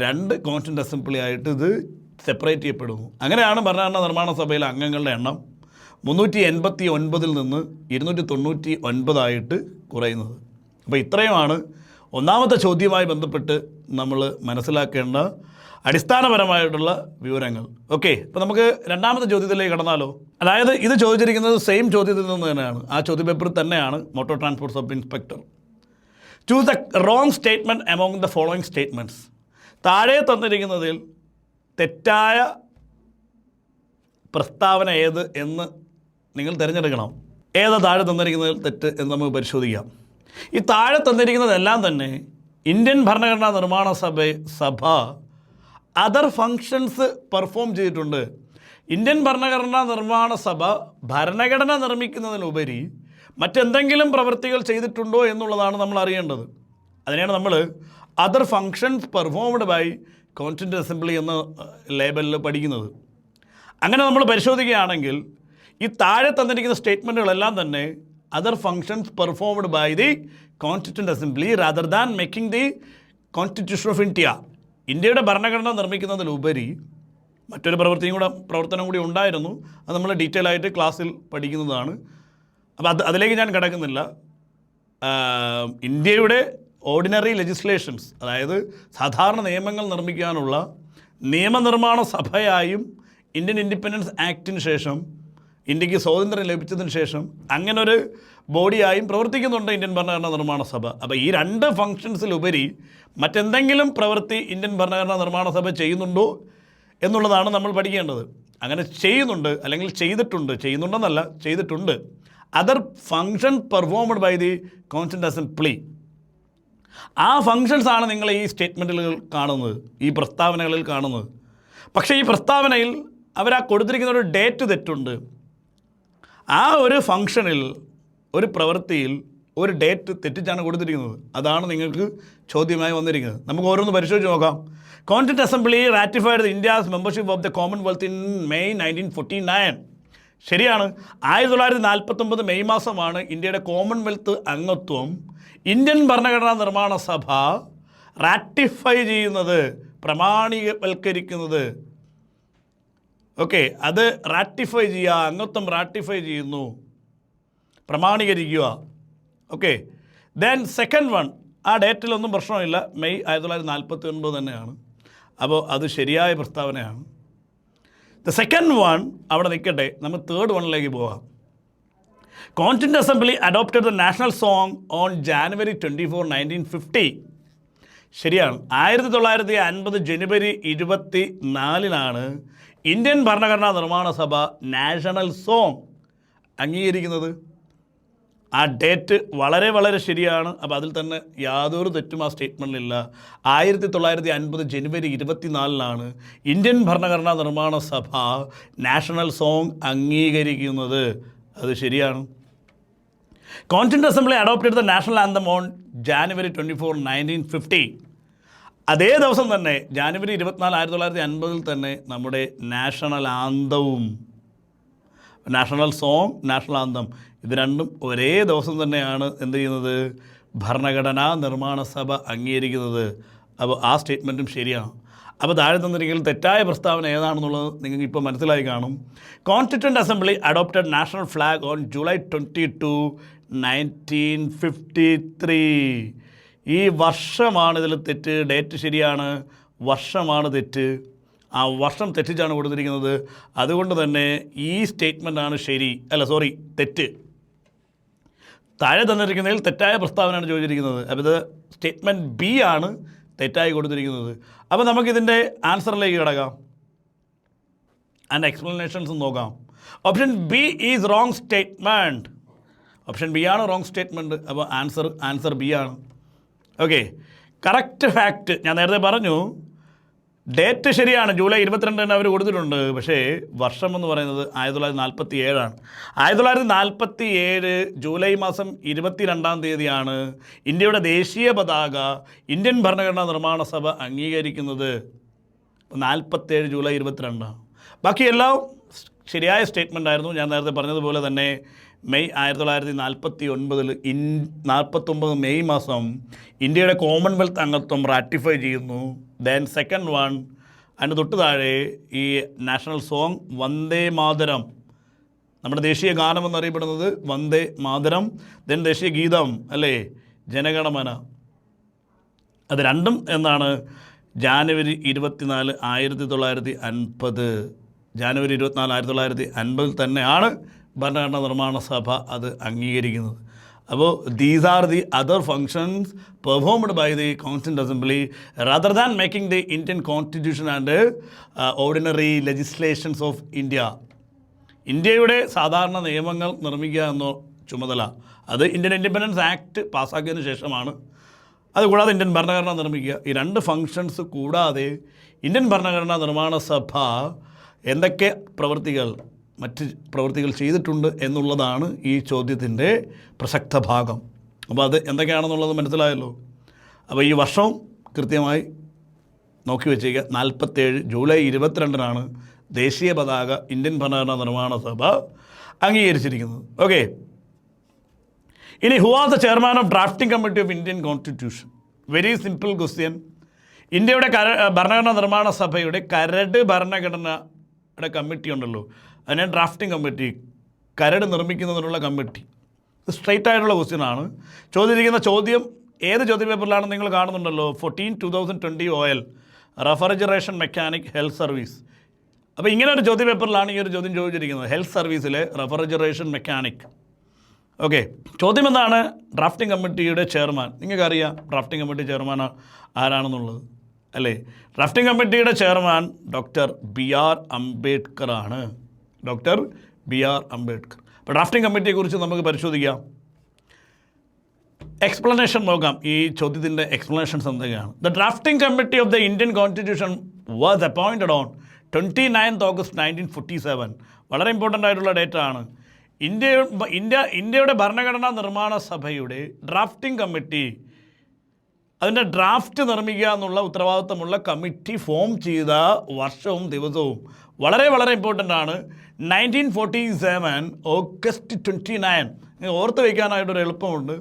Speaker 1: 2 കോൺസ്റ്റിറ്റ്യൂന്റ് അസംബ്ലി ആയിട്ട് ഇത് സെപ്പറേറ്റ് ചെയ്യപ്പെടുന്നു. അങ്ങനെയാണ് ഭരണഘടനാ നിർമ്മാണ സഭയിലെ അംഗങ്ങളുടെ എണ്ണം 389 നിന്ന് 299 കുറയുന്നത്. അപ്പോൾ ഇത്രയുമാണ് ഒന്നാമത്തെ ചോദ്യവുമായി ബന്ധപ്പെട്ട് നമ്മൾ മനസ്സിലാക്കേണ്ട അടിസ്ഥാനപരമായിട്ടുള്ള വിവരങ്ങൾ. ഓക്കെ. അപ്പോൾ നമുക്ക് രണ്ടാമത്തെ ചോദ്യത്തിലേക്ക് കടന്നാലോ? അതായത് ഇത് ചോദിച്ചിരിക്കുന്നത് സെയിം ചോദ്യത്തിൽ നിന്ന് തന്നെയാണ്, ആ ചോദ്യപേപ്പറിൽ തന്നെയാണ്. Motor transport sub inspector, choose the wrong statement among the following statements. താഴെ തന്നിരിക്കുന്നതിൽ തെറ്റായ പ്രസ്താവന ഏത് എന്ന് നിങ്ങൾ തിരഞ്ഞെടുക്കണം. ഏതാ താഴെ തന്നിരിക്കുന്നതിൽ തെറ്റ് എന്ന് നമുക്ക് പരിശോധിക്കാം. ഈ താഴെ തന്നിരിക്കുന്നതെല്ലാം തന്നെ ഇന്ത്യൻ ഭരണഘടനാ നിർമ്മാണ സഭ അതർ ഫങ്ഷൻസ് പെർഫോം ചെയ്തിട്ടുണ്ട്. ഇന്ത്യൻ ഭരണഘടനാ നിർമ്മാണ സഭ ഭരണഘടന നിർമ്മിക്കുന്നതിനുപരി മറ്റെന്തെങ്കിലും പ്രവൃത്തികൾ ചെയ്തിട്ടുണ്ടോ എന്നുള്ളതാണ് നമ്മൾ അറിയേണ്ടത്. അതിനെയാണ് നമ്മൾ other functions performed by constituent assembly എന്ന ലേബലിൽ പഠിക്കുന്നത്. അങ്ങനെ നമ്മൾ പരിശോധിക്കുകയാണെങ്കിൽ ഈ താഴെ തന്നിരിക്കുന്ന സ്റ്റേറ്റ്മെൻറ്റുകളെല്ലാം തന്നെ other functions performed by the constituent assembly rather than making the constitution of India. ഇന്ത്യയുടെ ഭരണഘടന നിർമ്മിക്കുന്നതിലുപരി മറ്റൊരു പ്രവർത്തനം കൂടി ഉണ്ടായിരുന്നു. അത് നമ്മൾ ഡീറ്റെയിൽ ആയിട്ട് ക്ലാസ്സിൽ പഠിക്കുന്നതാണ്. അപ്പോൾ അതിലേക്ക് ഞാൻ കിടക്കുന്നില്ല. ഇന്ത്യയുടെ ഓർഡിനറി ലെജിസ്ലേഷൻസ്, അതായത് സാധാരണ നിയമങ്ങൾ നിർമ്മിക്കാനുള്ള നിയമനിർമ്മാണ സഭയായും ഇന്ത്യൻ ഇൻഡിപെൻഡൻസ് ആക്ടിന് ശേഷം, ഇന്ത്യക്ക് സ്വാതന്ത്ര്യം ലഭിച്ചതിന് ശേഷം അങ്ങനൊരു ബോഡിയായും പ്രവർത്തിക്കുന്നുണ്ട് ഇന്ത്യൻ ഭരണഘടനാ നിർമ്മാണ സഭ. അപ്പോൾ ഈ 2 ഫങ്ഷൻസിലുപരി മറ്റെന്തെങ്കിലും പ്രവൃത്തി ഇന്ത്യൻ ഭരണഘടനാ നിർമ്മാണ സഭ ചെയ്യുന്നുണ്ടോ എന്നുള്ളതാണ് നമ്മൾ പഠിക്കേണ്ടത്. അങ്ങനെ ചെയ്യുന്നുണ്ട്, അല്ലെങ്കിൽ ചെയ്തിട്ടുണ്ട്, ചെയ്യുന്നുണ്ടെന്നല്ല ചെയ്തിട്ടുണ്ട്. Other function performed by the constituent assembly. ആ ഫങ്ഷൻസാണ് നിങ്ങൾ ഈ സ്റ്റേറ്റ്മെൻറ്റുകൾ കാണുന്നത്, ഈ പ്രസ്താവനകളിൽ കാണുന്നത്. പക്ഷേ ഈ പ്രസ്താവനയിൽ അവർ ആ കൊടുത്തിരിക്കുന്ന ഒരു ഡേറ്റ് തെറ്റുണ്ട്. ആ ഒരു ഫങ്ഷനിൽ, ഒരു പ്രവൃത്തിയിൽ ഒരു ഡേറ്റ് തെറ്റിച്ചാണ് കൊടുത്തിരിക്കുന്നത്. അതാണ് നിങ്ങൾക്ക് ചോദ്യമായി വന്നിരിക്കുന്നത്. നമുക്ക് ഓരോന്ന് പരിശോധിച്ച് നോക്കാം. Constituent assembly ratified India's membership of the Commonwealth in May 1949. ശരിയാണ്. 1949 മെയ് മാസമാണ് ഇന്ത്യയുടെ കോമൺവെൽത്ത് അംഗത്വം ഇന്ത്യൻ ഭരണഘടനാ നിർമ്മാണ സഭ റാറ്റിഫൈ ചെയ്യുന്നത്, പ്രമാണികവൽക്കരിക്കുന്നത്. ഓക്കെ, അത് റാറ്റിഫൈ ചെയ്യുക, അംഗത്വം റാറ്റിഫൈ ചെയ്യുന്നു, പ്രമാണീകരിക്കുക. ഓക്കെ, ദെൻ സെക്കൻഡ് വൺ, ആ ഡേറ്റിലൊന്നും പ്രശ്നമില്ല, മെയ് 1949 തന്നെയാണ്. അപ്പോൾ അത് ശരിയായ പ്രസ്താവനയാണ്. ദ സെക്കൻഡ് വൺ അവിടെ നിൽക്കട്ടെ, നമുക്ക് തേർഡ് വണ്ണിലേക്ക് പോകാം. Constituent assembly adopted the national song on January 24, 1950. ശരിയാണ്. 1950 ജനുവരി 24 ഇന്ത്യൻ ഭരണഘടനാ നിർമ്മാണ സഭ നാഷണൽ സോങ് അംഗീകരിക്കുന്നത്. ആ ഡേറ്റ് വളരെ വളരെ ശരിയാണ്. അപ്പോൾ അതിൽ തന്നെ യാതൊരു തെറ്റും ആ സ്റ്റേറ്റ്മെൻറ്റിലില്ല. 1950 ജനുവരി 24 ഇന്ത്യൻ ഭരണഘടനാ നിർമ്മാണ സഭ നാഷണൽ സോങ് അംഗീകരിക്കുന്നത്. അത് ശരിയാണ്. Constituent assembly adopted the national anthem on January 24, 1950. അതേ ദിവസം തന്നെ ജാനുവരി 24, 1950 തന്നെ നമ്മുടെ നാഷണൽ ആന്തവും, നാഷണൽ സോങ്, നാഷണൽ ആന്തം, ഇത് രണ്ടും ഒരേ ദിവസം തന്നെയാണ് എന്ത് ചെയ്യുന്നത്, ഭരണഘടനാ നിർമ്മാണ സഭ അംഗീകരിക്കുന്നത്. അപ്പോൾ ആ സ്റ്റേറ്റ്മെൻറ്റും ശരിയാണ്. അപ്പോൾ താഴെ തന്നിരിക്കുന്ന തെറ്റായ പ്രസ്താവന ഏതാണെന്നുള്ളത് നിങ്ങൾക്ക് ഇപ്പോൾ മനസ്സിലായി കാണും. Constituent assembly adopted national flag on July 22, 1953. ഈ വർഷമാണ് ഇതിൽ തെറ്റ്. ഡേറ്റ് ശരിയാണ്, വർഷമാണ് തെറ്റ്. ആ വർഷം തെറ്റിച്ചാണ് കൊടുത്തിരിക്കുന്നത്. അതുകൊണ്ട് തന്നെ ഈ സ്റ്റേറ്റ്മെൻറ്റാണ് ശരി, തെറ്റ്. താഴെ തന്നിരിക്കുന്നതിൽ തെറ്റായ പ്രസ്താവനയാണ് ചോദിച്ചിരിക്കുന്നത്. അപ്പോൾ ഇത് സ്റ്റേറ്റ്മെൻറ്റ് ബി ആണ് തെറ്റായി കൊടുത്തിരിക്കുന്നത്. അപ്പോൾ നമുക്കിതിൻ്റെ ആൻസറിലേക്ക് കിടക്കാം, അതിൻ്റെ എക്സ്പ്ലനേഷൻസ് നോക്കാം. Option B is wrong statement. Option B ആണ് റോങ് സ്റ്റേറ്റ്മെൻറ്റ്. അപ്പോൾ ആൻസർ ബി ആണ്. ഓക്കെ, കറക്റ്റ് ഫാക്റ്റ് ഞാൻ നേരത്തെ പറഞ്ഞു, ഡേറ്റ് ശരിയാണ്, ജൂലൈ 22 അവർ കൊടുത്തിട്ടുണ്ട്. പക്ഷേ വർഷം എന്ന് പറയുന്നത് 1947. 1947 ജൂലൈ മാസം 22 ഇന്ത്യയുടെ ദേശീയ പതാക ഇന്ത്യൻ ഭരണഘടനാ നിർമ്മാണ സഭ അംഗീകരിക്കുന്നത്. 47 ജൂലൈ 22. ബാക്കിയെല്ലാം ശരിയായ സ്റ്റേറ്റ്മെൻ്റ് ആയിരുന്നു. ഞാൻ നേരത്തെ പറഞ്ഞതുപോലെ തന്നെ മെയ് 1949 മെയ് മാസം ഇന്ത്യയുടെ കോമൺവെൽത്ത് അംഗത്വം റാറ്റിഫൈ ചെയ്യുന്നു. ദെൻ സെക്കൻഡ് വൺ, അതിന് തൊട്ട് താഴെ ഈ നാഷണൽ സോങ് വന്ദേ മാതരം, നമ്മുടെ ദേശീയ ഗാനം എന്നറിയപ്പെടുന്നത് വന്ദേ മാതരം. ദെൻ ദേശീയ ഗീതം അല്ലേ, ജനഗണമന. അത് രണ്ടും എന്താണ്, ജാനുവരി 24, 1950. ജാനുവരി 24, 1950 തന്നെയാണ് ഭരണഘടനാ നിർമ്മാണ സഭ അത് അംഗീകരിക്കുന്നത്. അപ്പോൾ these are the other functions performed by the constituent assembly rather than making the Indian constitution and ordinary legislations of India. ഇന്ത്യയുടെ സാധാരണ നിയമങ്ങൾ നിർമ്മിക്കുക എന്ന ചുമതല അത് ഇന്ത്യൻ ഇൻഡിപെൻഡൻസ് ആക്ട് പാസ്സാക്കിയതിന് ശേഷമാണ്. അതുകൂടാതെ ഇന്ത്യൻ ഭരണഘടന നിർമ്മിക്കുക. ഈ രണ്ട് ഫങ്ഷൻസ് കൂടാതെ ഇന്ത്യൻ ഭരണഘടനാ നിർമ്മാണ സഭ എന്തൊക്കെ മറ്റ് പ്രവൃത്തികൾ ചെയ്തിട്ടുണ്ട് എന്നുള്ളതാണ് ഈ ചോദ്യത്തിൻ്റെ പ്രസക്ത ഭാഗം. അപ്പോൾ അത് എന്തൊക്കെയാണെന്നുള്ളത് മനസ്സിലായല്ലോ. അപ്പോൾ ഈ വർഷവും കൃത്യമായി നോക്കി വെച്ചേക്കുക. 47 ജൂലൈ 22 ദേശീയ പതാക ഇന്ത്യൻ ഭരണഘടനാ നിർമ്മാണ സഭ അംഗീകരിച്ചിരിക്കുന്നത്. ഓക്കെ, ഇനി who are the chairman of drafting committee of Indian constitution? Very simple question. ഇന്ത്യയുടെ ഭരണഘടനാ നിർമ്മാണ സഭയുടെ കരട് ഭരണഘടനയുടെ കമ്മിറ്റി ഉണ്ടല്ലോ, അതിനെ ഡ്രാഫ്റ്റിംഗ് കമ്മിറ്റി, കരട് നിർമ്മിക്കുന്നതിനുള്ള കമ്മിറ്റി. ഇത് സ്ട്രെയിറ്റ് ആയിട്ടുള്ള ക്വസ്റ്റ്യനാണ്. ചോദിച്ചിരിക്കുന്ന ചോദ്യം ഏത് ചോദ്യ പേപ്പറിലാണെന്ന് നിങ്ങൾ കാണുന്നുണ്ടല്ലോ, 14/2020 OL refrigeration mechanic health service. അപ്പോൾ ഇങ്ങനെ ഒരു ചോദ്യ പേപ്പറിലാണ് ഈ ഒരു ചോദ്യം ചോദിച്ചിരിക്കുന്നത്, ഹെൽത്ത് സർവീസിലെ റെഫ്രിജറേഷൻ മെക്കാനിക്. ഓക്കെ, ചോദ്യം എന്താണ്? ഡ്രാഫ്റ്റിംഗ് കമ്മിറ്റിയുടെ ചെയർമാൻ. നിങ്ങൾക്കറിയാം ഡ്രാഫ്റ്റിംഗ് കമ്മിറ്റി ചെയർമാൻ ആരാണെന്നുള്ളത് അല്ലേ? ഡ്രാഫ്റ്റിംഗ് കമ്മിറ്റിയുടെ ചെയർമാൻ ഡോക്ടർ BR അംബേദ്കർ ആണ്. Doctor BR Ambedkar. അപ്പോൾ ഡ്രാഫ്റ്റിംഗ് കമ്മിറ്റിയെക്കുറിച്ച് നമുക്ക് പരിശോധിക്കാം. എക്സ്പ്ലനേഷൻ നോക്കാം. ഈ ചോദ്യത്തിൻ്റെ എക്സ്പ്ലനേഷൻസ് എന്തൊക്കെയാണ്? The drafting committee of the Indian constitution was appointed on 29th August 1947. വളരെ ഇമ്പോർട്ടൻ്റ് ആയിട്ടുള്ള ഡേറ്റ് ആണ്. ഇന്ത്യയുടെ ഭരണഘടനാ നിർമ്മാണ സഭയുടെ ഡ്രാഫ്റ്റിംഗ് കമ്മിറ്റി, അതിൻ്റെ ഡ്രാഫ്റ്റ് നിർമ്മിക്കുക എന്നുള്ള ഉത്തരവാദിത്തമുള്ള കമ്മിറ്റി ഫോം ചെയ്ത വർഷവും ദിവസവും വളരെ വളരെ ഇമ്പോർട്ടൻ്റ് ആണ്. 1947 August 29. ഓർത്ത് വയ്ക്കാനായിട്ടൊരു എളുപ്പമുണ്ട്.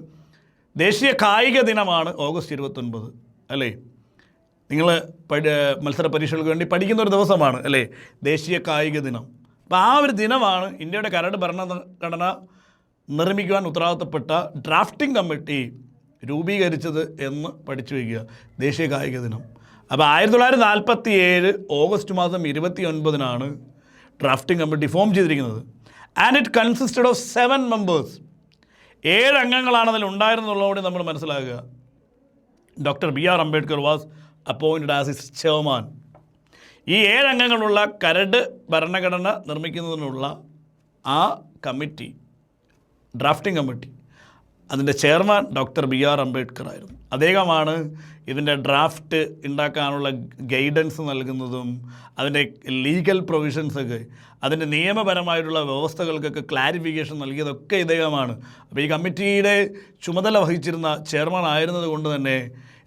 Speaker 1: ദേശീയ കായിക ദിനമാണ് August 29, അല്ലേ? നിങ്ങൾ മത്സര പരീക്ഷകൾക്ക് വേണ്ടി പഠിക്കുന്ന ഒരു ദിവസമാണ്, അല്ലേ, ദേശീയ കായിക ദിനം. അപ്പോൾ ആ ഒരു ദിനമാണ് ഇന്ത്യയുടെ കരട് ഭരണഘടന നിർമ്മിക്കുവാൻ ഉത്തരവാദിത്തപ്പെട്ട ഡ്രാഫ്റ്റിംഗ് കമ്മിറ്റി രൂപീകരിച്ചത് എന്ന് പഠിച്ചു വയ്ക്കുക. ദേശീയ കായിക ദിനം. അപ്പോൾ 1947 August 29 ഡ്രാഫ്റ്റിംഗ് കമ്മിറ്റി ഫോം ചെയ്തിരിക്കുന്നത്. And it consisted of 7 members. 7 അംഗങ്ങളാണ് അതിൽ ഉണ്ടായിരുന്നുള്ളതുകൊണ്ട് നമ്മൾ മനസ്സിലാക്കുക. Doctor B R Ambedkar was appointed as is chairman. ഈ 7 അംഗങ്ങളുള്ള കരട് ഭരണഘടന നിർമ്മിക്കുന്നതിനുള്ള ആ കമ്മിറ്റി, ഡ്രാഫ്റ്റിംഗ് കമ്മിറ്റി, അതിൻ്റെ chairman doctor B R Ambedkar ആയിരുന്നു. അദ്ദേഹമാണ് ഇതിൻ്റെ ഡ്രാഫ്റ്റ് ഉണ്ടാക്കാനുള്ള ഗൈഡൻസ് നൽകുന്നതും അതിൻ്റെ ലീഗൽ പ്രൊവിഷൻസൊക്കെ, അതിൻ്റെ നിയമപരമായിട്ടുള്ള വ്യവസ്ഥകൾക്കൊക്കെ ക്ലാരിഫിക്കേഷൻ നൽകിയതൊക്കെ ഇദ്ദേഹമാണ്. അപ്പോൾ ഈ കമ്മിറ്റിയുടെ ചുമതല വഹിച്ചിരുന്ന ചെയർമാൻ ആയിരുന്നത് കൊണ്ട് തന്നെ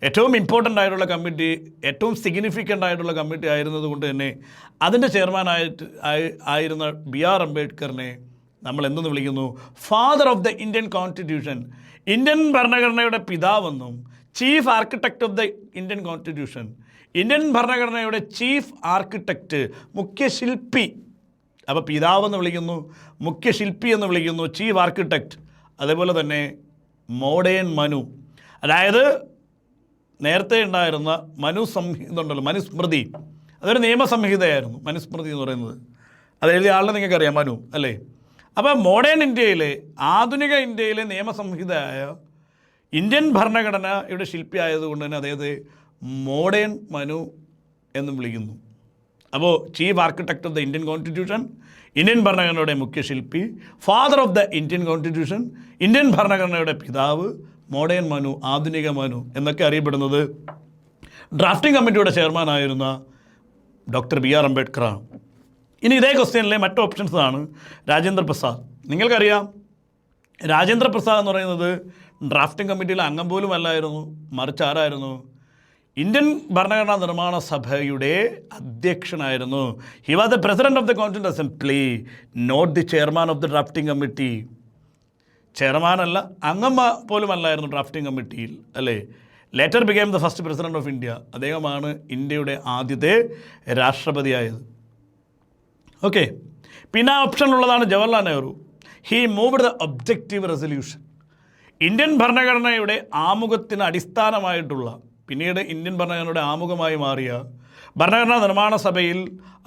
Speaker 1: ഏറ്റവും ഇമ്പോർട്ടൻ്റ് ആയിട്ടുള്ള കമ്മിറ്റി, ഏറ്റവും സിഗ്നിഫിക്കൻ്റ് ആയിട്ടുള്ള കമ്മിറ്റി ആയിരുന്നത് കൊണ്ട് തന്നെ അതിൻ്റെ ആയിരുന്ന ബി ആർ അംബേദ്കറിനെ നമ്മൾ എന്തെന്ന് വിളിക്കുന്നു? Father of the Indian constitution. Indian ഭരണഘടനയുടെ പിതാവെന്നും chief architect of the Indian constitution, Indian ഭരണഘടനയുടെ ചീഫ് ആർക്കിടെക്റ്റ്, മുഖ്യശില്പി. അപ്പോൾ പിതാവെന്ന് വിളിക്കുന്നു, മുഖ്യശില്പി എന്ന് വിളിക്കുന്നു, ചീഫ് ആർക്കിടെക്റ്റ്. അതേപോലെ തന്നെ മോഡേൺ മനു, അതായത് നേരത്തെ ഉണ്ടായിരുന്ന മനുസംഹിത ഉണ്ടല്ലോ, മനുസ്മൃതി, അതൊരു നിയമസംഹിതയായിരുന്നു മനുസ്മൃതി എന്ന് പറയുന്നത്. അത് എഴുതിയ ആളിനെ നിങ്ങൾക്കറിയാം, മനു, അല്ലേ? അപ്പോൾ മോഡേൺ ഇന്ത്യയിലെ, ആധുനിക ഇന്ത്യയിലെ നിയമസംഹിതയായ ഇന്ത്യൻ ഭരണഘടനയുടെ ശില്പി ആയതുകൊണ്ട് തന്നെ അദ്ദേഹത്തെ മോഡേൺ മനു എന്നും വിളിക്കുന്നു. അപ്പോൾ chief architect of the Indian constitution, Indian ഭരണഘടനയുടെ മുഖ്യശില്പി, father of the Indian constitution, Indian ഭരണഘടനയുടെ പിതാവ്, മോഡേൺ മനു, ആധുനിക മനു എന്നൊക്കെ അറിയപ്പെടുന്നത് ഡ്രാഫ്റ്റിംഗ് കമ്മിറ്റിയുടെ ചെയർമാനായിരുന്ന ഡോക്ടർ ബി ആർ അംബേദ്കറാണ്. ഇനി ഇതേ ക്വസ്റ്റ്യനിലെ മറ്റ് ഓപ്ഷൻസ് ആണ് രാജേന്ദ്ര പ്രസാദ്. നിങ്ങൾക്കറിയാം, രാജേന്ദ്ര പ്രസാദ് എന്ന് പറയുന്നത് ഡ്രാഫ്റ്റിംഗ് കമ്മിറ്റിയിലെ അംഗം പോലും അല്ലായിരുന്നു, മറിച്ച് ആരായിരുന്നു? ഇന്ത്യൻ ഭരണഘടനാ നിർമ്മാണ സഭയുടെ അധ്യക്ഷനായിരുന്നു. He was the president of the constituent assembly, not the chairman of the drafting committee. ചെയർമാനല്ല, അംഗം പോലും അല്ലായിരുന്നു ഡ്രാഫ്റ്റിംഗ് കമ്മിറ്റിയിൽ, അല്ലേ? Later became the first president of India. അദ്ദേഹമാണ് ഇന്ത്യയുടെ ആദ്യത്തെ രാഷ്ട്രപതിയായത്. ഓക്കെ, പിന്നെ ആ ഓപ്ഷനിലുള്ളതാണ് Jawaharlal Nehru. He moved the objective resolution. Indian ഭരണഘടനയുടെ ആമുഖത്തിന് അടിസ്ഥാനമായിട്ടുള്ള, പിന്നീട് ഇന്ത്യൻ ഭരണഘടനയുടെ ആമുഖമായി മാറിയ ഭരണഘടനാ നിർമ്മാണ സഭയിൽ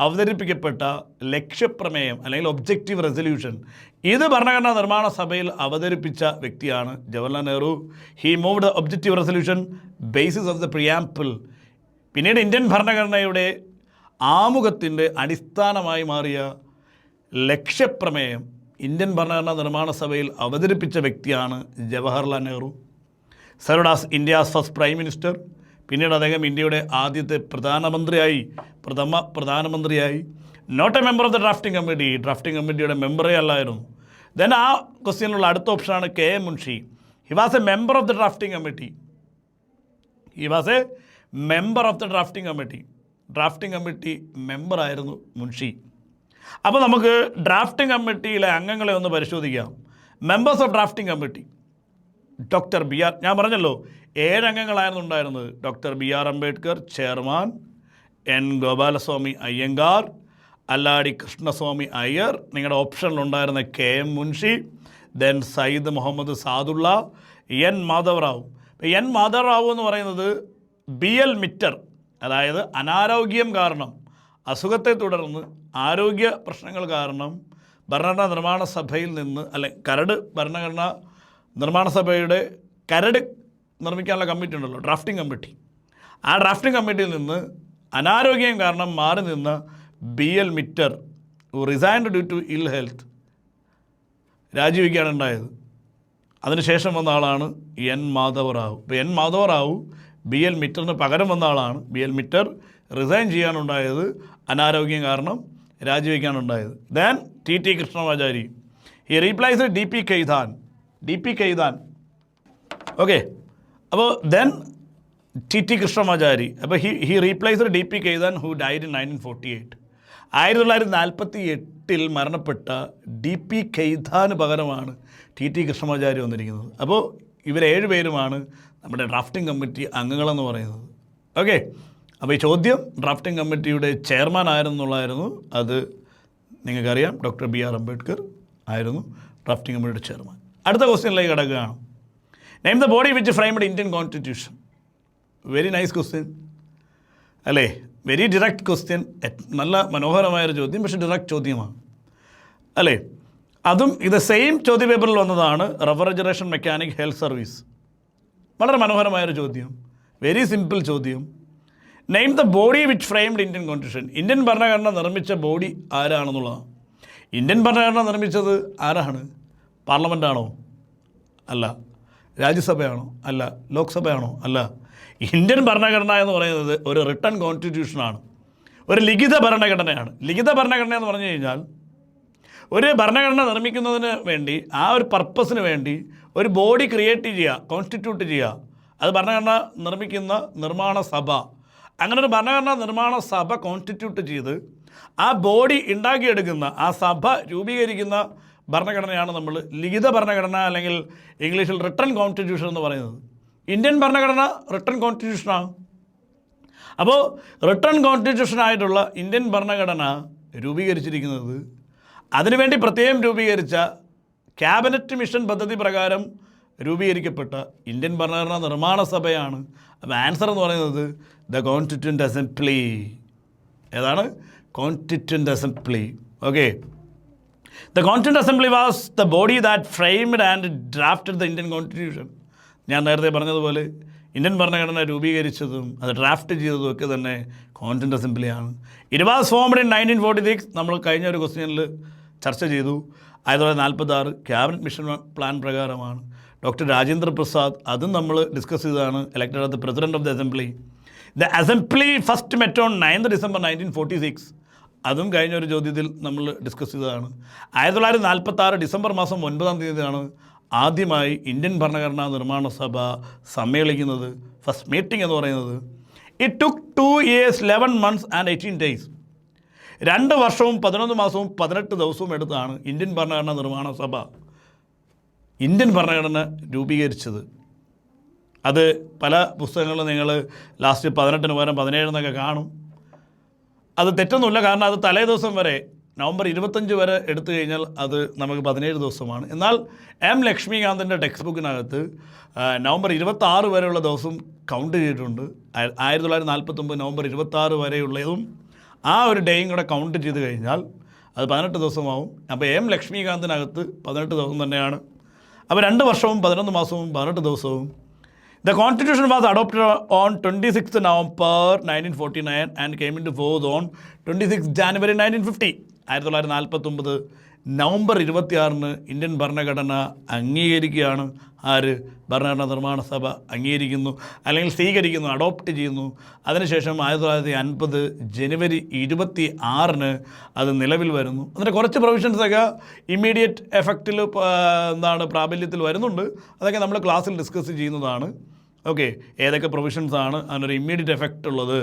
Speaker 1: അവതരിപ്പിക്കപ്പെട്ട ലക്ഷ്യപ്രമേയം അല്ലെങ്കിൽ ഒബ്ജക്റ്റീവ് റെസൊല്യൂഷൻ, ഇത് ഭരണഘടനാ നിർമ്മാണ സഭയിൽ അവതരിപ്പിച്ച വ്യക്തിയാണ് Jawaharlal Nehru. He moved the objective resolution basis of the preamble. പിന്നീട് ഇന്ത്യൻ ഭരണഘടനയുടെ ആമുഖത്തിൻ്റെ അടിസ്ഥാനമായി മാറിയ ലക്ഷ്യപ്രമേയം ഇന്ത്യൻ ഭരണഘടനാ നിർമ്മാണ സഭയിൽ അവതരിപ്പിച്ച വ്യക്തിയാണ് Jawaharlal Nehru. Served as India's first prime minister. പിന്നീട് അദ്ദേഹം ഇന്ത്യയുടെ ആദ്യത്തെ പ്രഥമ പ്രധാനമന്ത്രിയായി. Not a member of the drafting committee. Drafting കമ്മിറ്റിയുടെ മെമ്പറേ അല്ലായിരുന്നു. ദെൻ ആ ക്വസ്റ്റ്യനിലുള്ള അടുത്ത ഓപ്ഷനാണ് K M Munshi. He was a member of the drafting committee. He was a member of the drafting committee. Drafting committee മെമ്പറായിരുന്നു മുൻഷി. അപ്പോൾ നമുക്ക് ഡ്രാഫ്റ്റിംഗ് കമ്മിറ്റിയിലെ അംഗങ്ങളെ ഒന്ന് പരിശോധിക്കാം. Members of drafting committee: doctor B R, ഞാൻ പറഞ്ഞല്ലോ 7 അംഗങ്ങളായിരുന്നു ഉണ്ടായിരുന്നത്. Doctor B R Ambedkar chairman, N Gopalaswami Ayyangar, Alladi Krishnaswami Iyer, നിങ്ങളുടെ ഓപ്ഷനിലുണ്ടായിരുന്ന K M Munshi, then Syed Mohammad Saadulla, N Madhava Rao. N Madhava Rao എന്ന് പറയുന്നത് ബി എൽ മിറ്റർ, അതായത് അനാരോഗ്യം കാരണം, അസുഖത്തെ തുടർന്ന് ആരോഗ്യ പ്രശ്നങ്ങൾ കാരണം ഭരണഘടനാ നിർമ്മാണ സഭയിൽ നിന്ന്, കരട് ഭരണഘടനാ നിർമ്മാണ സഭയുടെ കരട് നിർമ്മിക്കാനുള്ള കമ്മിറ്റി ഉണ്ടല്ലോ, ഡ്രാഫ്റ്റിംഗ് കമ്മിറ്റി, ആ ഡ്രാഫ്റ്റിംഗ് കമ്മിറ്റിയിൽ നിന്ന് അനാരോഗ്യം കാരണം മാറി നിന്ന B L Mitter resigned due to ill health. രാജിവെക്കുകയാണ് ഉണ്ടായത്. അതിനുശേഷം വന്ന ആളാണ് എൻ മാധവറാവു. ഇപ്പോൾ എൻ മാധവറാവു ബി എൽ മിറ്ററിന് പകരം വന്ന ആളാണ്. ബി എൽ മിറ്റർ റിസൈൻ ചെയ്യാനുണ്ടായത്, അനാരോഗ്യം കാരണം രാജിവെക്കാനുണ്ടായത്. Then T T Krishnamachari, he replaced D P Khaitan. Okay, അപ്പോൾ ദെൻ ടി ടി കൃഷ്ണമാചാരി, അപ്പോൾ he replaced D P Khaitan who died in 1948. 1948 മരണപ്പെട്ട ഡി പി കൈതാന് പകരമാണ് ടി ടി കൃഷ്ണമാചാരി വന്നിരിക്കുന്നത്. അപ്പോൾ ഇവർ 7 പേരുമാണ് നമ്മുടെ ഡ്രാഫ്റ്റിംഗ് കമ്മിറ്റി അംഗങ്ങളെന്ന് പറയുന്നത്. ഓക്കെ, അപ്പോൾ ഈ ചോദ്യം ഡ്രാഫ്റ്റിംഗ് കമ്മിറ്റിയുടെ ചെയർമാൻ ആയിരുന്നുള്ളായിരുന്നു. അത് നിങ്ങൾക്കറിയാം, ഡോക്ടർ ബി ആർ അംബേദ്കർ ആയിരുന്നു ഡ്രാഫ്റ്റിംഗ് കമ്മിറ്റിയുടെ ചെയർമാൻ. അടുത്ത ക്വസ്റ്റ്യനിലേക്ക് കിടക്കുകയാണ്. Name the body which framed Indian constitution. Very nice question അല്ലേ, വെരി ഡിറക്റ്റ് ക്വസ്റ്റ്യൻ. നല്ല മനോഹരമായൊരു ചോദ്യം, പക്ഷേ ഡിറക്റ്റ് ചോദ്യമാണ് അല്ലേ. അതും ഇത് സെയിം ചോദ്യ പേപ്പറിൽ വന്നതാണ്. Refrigeration mechanic health service. വളരെ മനോഹരമായൊരു ചോദ്യം, വെരി സിമ്പിൾ ചോദ്യം. Name the body which framed Indian constitution. Indian ഭരണഘടന നിർമ്മിച്ച ബോഡി ആരാണെന്നുള്ളതാണ്. ഇന്ത്യൻ ഭരണഘടന നിർമ്മിച്ചത് ആരാണ്? പാർലമെൻറ്റാണോ? അല്ല. രാജ്യസഭയാണോ? അല്ല. ലോക്സഭയാണോ? അല്ല. ഇന്ത്യൻ ഭരണഘടന എന്ന് പറയുന്നത് ഒരു റിട്ടൺ കോൺസ്റ്റിറ്റ്യൂഷനാണ്, ഒരു ലിഖിത ഭരണഘടനയാണ്. ലിഖിത ഭരണഘടന എന്ന് പറഞ്ഞു കഴിഞ്ഞാൽ ഒരു ഭരണഘടന നിർമ്മിക്കുന്നതിന് വേണ്ടി, ആ ഒരു പർപ്പസിന് വേണ്ടി ഒരു ബോഡി ക്രിയേറ്റ് ചെയ്യുക, കോൺസ്റ്റിറ്റ്യൂട്ട് ചെയ്യുക. അത് ഭരണഘടന നിർമ്മിക്കുന്ന നിർമ്മാണ സഭ. അങ്ങനെ ഒരു ഭരണഘടന നിർമ്മാണ സഭ കോൺസ്റ്റിറ്റ്യൂട്ട് ചെയ്ത് ആ ബോഡി ഉണ്ടാക്കിയെടുക്കുന്ന, ആ സഭ രൂപീകരിക്കുന്ന ഭരണഘടനയാണ് നമ്മൾ ലിഖിത ഭരണഘടന, അല്ലെങ്കിൽ ഇംഗ്ലീഷിൽ റിട്ടൺ കോൺസ്റ്റിറ്റ്യൂഷൻ എന്ന് പറയുന്നത്. ഇന്ത്യൻ ഭരണഘടന റിട്ടൺ കോൺസ്റ്റിറ്റ്യൂഷനാണ്. അപ്പോൾ റിട്ടൺ കോൺസ്റ്റിറ്റ്യൂഷനായിട്ടുള്ള ഇന്ത്യൻ ഭരണഘടന രൂപീകരിച്ചിരിക്കുന്നത്, അതിനുവേണ്ടി പ്രത്യേകം രൂപീകരിച്ച ക്യാബിനറ്റ് മിഷൻ പദ്ധതി പ്രകാരം രൂപീകരിക്കപ്പെട്ട ഇന്ത്യൻ ഭരണഘടനാ നിർമ്മാണ സഭയാണ്. അപ്പോൾ ആൻസർ എന്ന് പറയുന്നത് ദ കോൺസ്റ്റിറ്റ്യൂൻ്റ് അസംബ്ലി. ഏതാണ്? Constituent assembly. Okay, the constituent assembly was the body that framed and drafted the Indian constitution. ഞാൻ നേരത്തെ പറഞ്ഞതുപോലെ ഇന്ത്യൻ ഭരണഘടന രൂപീകരിച്ചതും അത് ഡ്രാഫ്റ്റ് ചെയ്തതും ഒക്കെ തന്നെ കോൺസ്റ്റിറ്റ്യൂൻ്റ് അസംബ്ലിയാണ്. It was formed in 1946. നമ്മൾ കഴിഞ്ഞ ഒരു ക്വസ്റ്റ്യനിൽ ചർച്ച ചെയ്തു. 1946 ക്യാബിനറ്റ് മിഷൻ പ്ലാൻ പ്രകാരമാണ്. ഡോക്ടർ രാജേന്ദ്ര പ്രസാദ്, അതും നമ്മൾ ഡിസ്കസ് ചെയ്തതാണ്, elected as the president of the assembly. The assembly first met on 9th December 1946. അതും കഴിഞ്ഞ ഒരു ചോദ്യത്തിൽ നമ്മൾ ഡിസ്കസ് ചെയ്തതാണ്. 1946 ഡിസംബർ മാസം 9-ാം തീയതിയാണ് ആദ്യമായി ഇന്ത്യൻ ഭരണഘടനാ നിർമ്മാണ സഭ സമ്മേളിക്കുന്നത്. ഫസ്റ്റ് മീറ്റിംഗ് എന്ന് പറയുന്നത്. It took 2 years 11 months and 18 days. 2 വർഷവും 11 മാസവും 18 ദിവസവും എടുത്താണ് ഇന്ത്യൻ ഭരണഘടനാ നിർമ്മാണ സഭ ഇന്ത്യൻ ഭരണഘടന രൂപീകരിച്ചത്. അത് പല പുസ്തകങ്ങളിലും നിങ്ങൾ ലാസ്റ്റ് 18 പകരം 17 എന്നൊക്കെ കാണും. അത് തെറ്റൊന്നുമില്ല, കാരണം അത് തലേ ദിവസം വരെ നവംബർ 25 വരെ എടുത്തു കഴിഞ്ഞാൽ അത് നമുക്ക് 17 ദിവസമാണ്. എന്നാൽ എം ലക്ഷ്മികാന്തിൻ്റെ ടെക്സ്റ്റ് ബുക്കിനകത്ത് നവംബർ 26 വരെയുള്ള ദിവസം കൗണ്ട് ചെയ്തിട്ടുണ്ട്. 1949 നവംബർ 26 വരെയുള്ളതും ആ ഒരു ഡേയും കൂടെ കൗണ്ട് ചെയ്ത് കഴിഞ്ഞാൽ അത് 18 ദിവസമാവും. അപ്പോൾ എം ലക്ഷ്മികാന്തിനകത്ത് 18 ദിവസം തന്നെയാണ്. അപ്പോൾ 2 വർഷവും 11 മാസവും 18 ദിവസവും. The Constitution was adopted on 26th November 1949 and came into force on 26th January 1950. 1949 November 26 Indian ഭരണഘടന അംഗീകരിക്കുകയാണ്. ആര്? ഭരണഘടനാ നിർമ്മാണ സഭ അംഗീകരിക്കുന്നു, അല്ലെങ്കിൽ സ്വീകരിക്കുന്നു, അഡോപ്റ്റ് ചെയ്യുന്നു. അതിനുശേഷം 1950 ജനുവരി 26 അത് നിലവിൽ വരുന്നു. അതിൻ്റെ കുറച്ച് പ്രൊവിഷൻസൊക്കെ ഇമ്മീഡിയറ്റ് എഫക്റ്റിൽ പ്രാബല്യത്തിൽ വരുന്നുണ്ട്. അതൊക്കെ നമ്മൾ ക്ലാസ്സിൽ ഡിസ്കസ് ചെയ്യുന്നതാണ്. ഓക്കെ, ഏതൊക്കെ പ്രൊവിഷൻസാണ് അതിനൊരു ഇമ്മീഡിയറ്റ് എഫക്റ്റ് ഉള്ളത്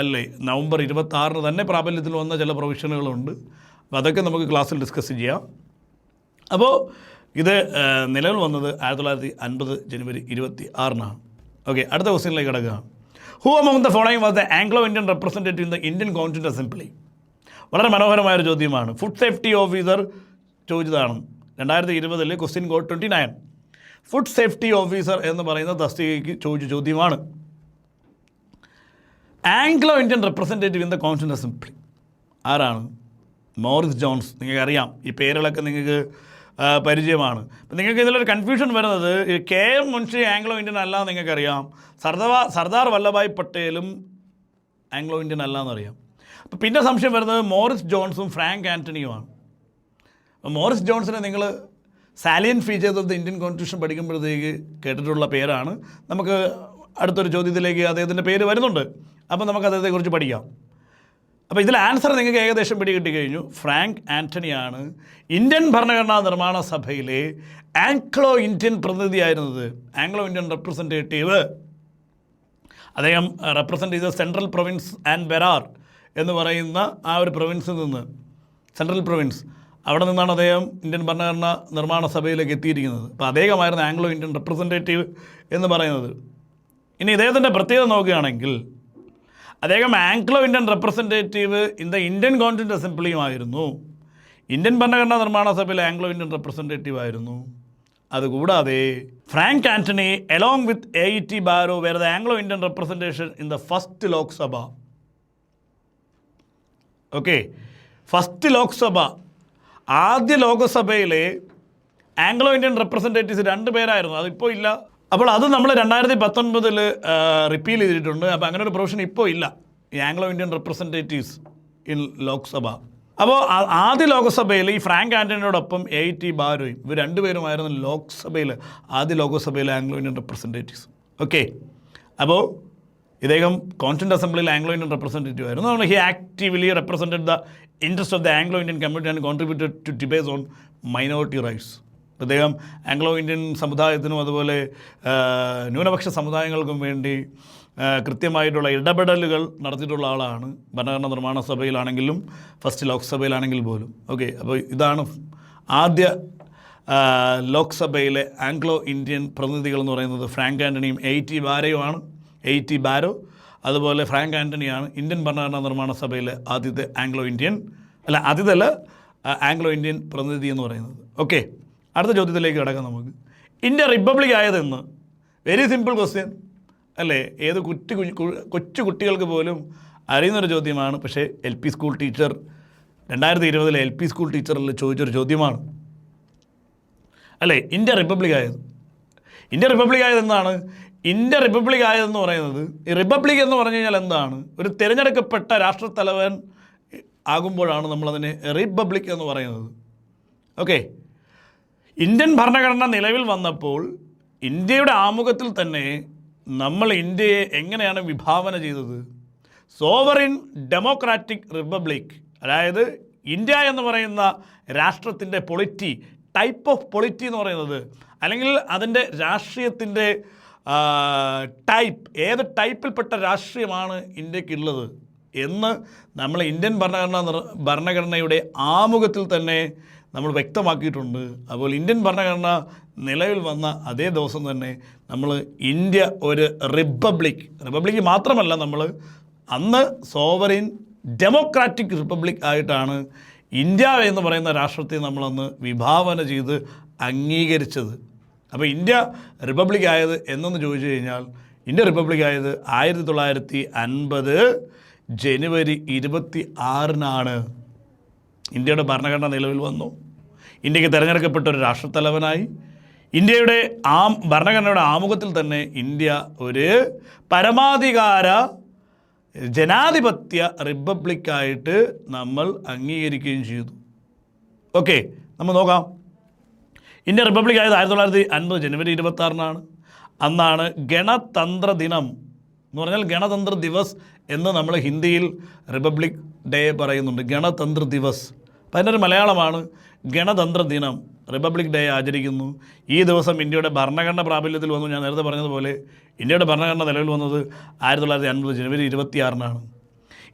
Speaker 1: അല്ലേ? നവംബർ 26 തന്നെ പ്രാബല്യത്തിൽ വന്ന ചില പ്രൊവിഷനുകളുണ്ട്. അപ്പോൾ അതൊക്കെ നമുക്ക് ക്ലാസ്സിൽ ഡിസ്കസ് ചെയ്യാം. അപ്പോൾ ഇത് നിലവിൽ വന്നത് 1950 ജനുവരി 26 ഓക്കെ, അടുത്ത ക്വസ്റ്റ്യനിലേക്ക് കിടക്കുകയാണ്. Who among the following was the Anglo Indian representative in the Indian constituent assembly. വളരെ മനോഹരമായൊരു ചോദ്യമാണ്. ഫുഡ് സേഫ്റ്റി ഓഫീസർ ചോദിച്ചതാണ് 2020 question code 29. Food safety officer എന്ന് പറയുന്ന തസ്തികയ്ക്ക് ചോദിച്ച ചോദ്യമാണ്. Anglo Indian representative in the constituent assembly ആരാണ്? Morris Jones. നിങ്ങൾക്കറിയാം, ഈ പേരുകളൊക്കെ നിങ്ങൾക്ക് പരിചയമാണ്. അപ്പം നിങ്ങൾക്ക് ഇതിലൊരു കൺഫ്യൂഷൻ വരുന്നത്, KM മുൻഷി ആംഗ്ലോ ഇന്ത്യൻ അല്ല എന്ന് നിങ്ങൾക്കറിയാം, സർദാർ വല്ലഭായ് പട്ടേലും ആംഗ്ലോ ഇന്ത്യൻ അല്ല എന്നറിയാം. അപ്പോൾ പിന്നെ സംശയം വരുന്നത് മോറിസ് ജോൺസും ഫ്രാങ്ക് ആൻ്റണിയുമാണ്. അപ്പോൾ മോറിസ് ജോൺസിനെ നിങ്ങൾ salient features of the Indian constitution പഠിക്കുമ്പോഴത്തേക്ക് കേട്ടിട്ടുള്ള പേരാണ്. നമുക്ക് അടുത്തൊരു ചോദ്യത്തിലേക്ക് അദ്ദേഹത്തിൻ്റെ പേര് വരുന്നുണ്ട്. അപ്പോൾ നമുക്ക് അദ്ദേഹത്തെക്കുറിച്ച് പഠിക്കാം. അപ്പോൾ ഇതിൽ ആൻസർ നിങ്ങൾക്ക് ഏകദേശം പിടികിട്ടി കഴിഞ്ഞു. ഫ്രാങ്ക് ആൻ്റണിയാണ് ഇന്ത്യൻ ഭരണഘടനാ നിർമ്മാണ സഭയിലെ ആംഗ്ലോ ഇന്ത്യൻ പ്രതിനിധിയായിരുന്നത്. Anglo Indian representative. അദ്ദേഹം റെപ്രസെൻ്റ് ചെയ്ത സെൻട്രൽ പ്രൊവിൻസ് ആൻഡ് ബെരാർ എന്ന് പറയുന്ന ആ ഒരു പ്രൊവിൻസിൽ നിന്ന്, സെൻട്രൽ പ്രൊവിൻസ്, അവിടെ നിന്നാണ് അദ്ദേഹം ഇന്ത്യൻ ഭരണഘടനാ നിർമ്മാണ സഭയിലേക്ക് എത്തിയിരിക്കുന്നത്. അപ്പോൾ അദ്ദേഹമായിരുന്നു ആംഗ്ലോ ഇന്ത്യൻ റെപ്രസെൻറ്റേറ്റീവ് എന്ന് പറയുന്നത്. ഇനി ഇദ്ദേഹത്തിൻ്റെ പ്രത്യേകത നോക്കുകയാണെങ്കിൽ അദ്ദേഹം Anglo Indian representative in the Indian constituent അസംബ്ലിയുമായിരുന്നു. ഇന്ത്യൻ ഭരണഘടനാ നിർമ്മാണ സഭയിലെ ആംഗ്ലോ ഇന്ത്യൻ റെപ്രസെൻറ്റേറ്റീവ് ആയിരുന്നു. അതുകൂടാതെ Frank Anthony along with A.E.T. Barrow were the Anglo Indian representation in the first Lok Sabha. Okay, first Lok Sabha, ആദ്യ ലോകസഭയിലെ ആംഗ്ലോ ഇന്ത്യൻ റെപ്രസെൻറ്റേറ്റീവ്സ് 2 പേരായിരുന്നു. അതിപ്പോൾ ഇല്ല. അപ്പോൾ അത് നമ്മൾ 2019 റിപ്പീൽ ചെയ്തിട്ടുണ്ട്. അപ്പോൾ അങ്ങനെ ഒരു പ്രൊവിഷൻ ഇപ്പോൾ ഇല്ല, ഈ Anglo Indian representatives in Lok Sabha. അപ്പോൾ ആദ്യ ലോകസഭയിൽ ഈ ഫ്രാങ്ക് ആൻ്റണിയോടൊപ്പം A.E.T. ബാരോയും ഇവർ 2 പേരുമായിരുന്നു ലോക്സഭയിൽ, ആദ്യ ലോകസഭയിലെ ആംഗ്ലോ ഇന്ത്യൻ റെപ്രസെൻറ്റേറ്റീവ്സ്. ഓക്കെ, അപ്പോൾ ഇദ്ദേഹം കോൺസ്റ്റിറ്റ്യൂവൻ്റ് അസംബ്ലിയിൽ ആംഗ്ലോ ഇന്ത്യൻ റെപ്രസെൻറ്റേറ്റീവ് ആയിരുന്നു. അതുകൊണ്ട് he actively represented the interest of the Anglo Indian community and contributed to debates on minority rights. അദ്ദേഹം ആംഗ്ലോ ഇന്ത്യൻ സമുദായത്തിനും അതുപോലെ ന്യൂനപക്ഷ സമുദായങ്ങൾക്കും വേണ്ടി കൃത്യമായിട്ടുള്ള ഇടപെടലുകൾ നടത്തിയിട്ടുള്ള ആളാണ്, ഭരണഘടനാ നിർമ്മാണ സഭയിലാണെങ്കിലും ഫസ്റ്റ് ലോക്സഭയിലാണെങ്കിൽ പോലും. ഓക്കെ, അപ്പോൾ ഇതാണ് ആദ്യ ലോക്സഭയിലെ ആംഗ്ലോ ഇന്ത്യൻ പ്രതിനിധികൾ എന്ന് പറയുന്നത്. Frank ആൻ്റണിയും A.E.T. ബാരോയുമാണ്. A.E.T. ബാരോ അതുപോലെ ഫ്രാങ്ക് ആൻ്റണിയാണ് ഇന്ത്യൻ ഭരണഘടനാ നിർമ്മാണ സഭയിലെ ആദ്യത്തെ ആംഗ്ലോ ഇന്ത്യൻ ആംഗ്ലോ ഇന്ത്യൻ പ്രതിനിധി എന്ന് പറയുന്നത്. ഓക്കെ, അടുത്ത ചോദ്യത്തിലേക്ക് കിടക്കാം നമുക്ക്. ഇന്ത്യ റിപ്പബ്ലിക് ആയതെന്ന്, വെരി സിമ്പിൾ ക്വസ്റ്റ്യൻ അല്ലേ? ഏത് കൊച്ചു കുട്ടികൾക്ക് പോലും അറിയുന്നൊരു ചോദ്യമാണ്. പക്ഷേ LP school teacher 2020 LP school ടീച്ചറിൽ ചോദിച്ചൊരു ചോദ്യമാണ് അല്ലേ? ഇന്ത്യ റിപ്പബ്ലിക് ആയത്, ഇന്ത്യ റിപ്പബ്ലിക് ആയതെന്നാണ്. ഇന്ത്യ റിപ്പബ്ലിക് ആയതെന്ന് പറയുന്നത്, ഈ റിപ്പബ്ലിക് എന്ന് പറഞ്ഞു കഴിഞ്ഞാൽ എന്താണ്? ഒരു തിരഞ്ഞെടുക്കപ്പെട്ട രാഷ്ട്രത്തലവൻ ആകുമ്പോഴാണ് നമ്മളതിനെ റിപ്പബ്ലിക് എന്ന് പറയുന്നത്. ഓക്കെ, ഇന്ത്യൻ ഭരണഘടന നിലവിൽ വന്നപ്പോൾ ഇന്ത്യയുടെ ആമുഖത്തിൽ തന്നെ നമ്മൾ ഇന്ത്യയെ എങ്ങനെയാണ് വിഭാവന ചെയ്തത്? Sovereign democratic republic. അതായത് ഇന്ത്യ എന്ന് പറയുന്ന രാഷ്ട്രത്തിൻ്റെ പൊളിറ്റി, ടൈപ്പ് ഓഫ് പൊളിറ്റി എന്ന് പറയുന്നത്, അല്ലെങ്കിൽ അതിൻ്റെ രാഷ്ട്രീയത്തിൻ്റെ ടൈപ്പ്, ഏത് ടൈപ്പിൽപ്പെട്ട രാഷ്ട്രീയമാണ് ഇന്ത്യക്കുള്ളത് എന്ന് നമ്മൾ ഇന്ത്യൻ ഭരണഘടനയുടെ ആമുഖത്തിൽ തന്നെ നമ്മൾ വ്യക്തമാക്കിയിട്ടുണ്ട്. അപ്പോൾ ഇന്ത്യൻ ഭരണഘടന നിലവിൽ വന്ന അതേ ദിവസം തന്നെ നമ്മൾ ഇന്ത്യ ഒരു റിപ്പബ്ലിക് മാത്രമല്ല, നമ്മൾ അന്ന് സോവറിൻ ഡെമോക്രാറ്റിക് റിപ്പബ്ലിക് ആയിട്ടാണ് ഇന്ത്യ എന്ന് പറയുന്ന രാഷ്ട്രത്തെ നമ്മളന്ന് വിഭാവന ചെയ്ത് അംഗീകരിച്ചത്. അപ്പോൾ ഇന്ത്യ റിപ്പബ്ലിക് ആയത് എന്നൊന്ന് ചോദിച്ചു കഴിഞ്ഞാൽ, ഇന്ത്യ റിപ്പബ്ലിക് ആയത് 1950 ജനുവരി 26 ഇന്ത്യയുടെ ഭരണഘടന നിലവിൽ വന്നു. ഇന്ത്യക്ക് തിരഞ്ഞെടുക്കപ്പെട്ട ഒരു രാഷ്ട്രത്തലവനായി. ഇന്ത്യയുടെ ഭരണഘടനയുടെ ആമുഖത്തിൽ തന്നെ ഇന്ത്യ ഒരു പരമാധികാര ജനാധിപത്യ റിപ്പബ്ലിക്കായിട്ട് നമ്മൾ അംഗീകരിക്കുകയും ചെയ്തു. ഓക്കെ, നമ്മൾ നോക്കാം. ഇന്ത്യ റിപ്പബ്ലിക് ആയത് 1950 ജനുവരി 26 അന്നാണ് ഗണതന്ത്ര ദിനം എന്ന് പറഞ്ഞാൽ ഗണതന്ത്ര ദിവസ് എന്ന് നമ്മൾ ഹിന്ദിയിൽ റിപ്പബ്ലിക് ഡേ പറയുന്നുണ്ട്, ഗണതന്ത്ര ദിവസ്. അപ്പം അതിൻ്റെ ഒരു മലയാളമാണ് ഗണതന്ത്ര ദിനം, റിപ്പബ്ലിക് ഡേ ആചരിക്കുന്നു. ഈ ദിവസം ഇന്ത്യയുടെ ഭരണഘടന പ്രാബല്യത്തിൽ വന്നു. ഞാൻ നേരത്തെ പറഞ്ഞതുപോലെ ഇന്ത്യയുടെ ഭരണഘടന നിലവിൽ വന്നത് 1950 ജനുവരി 26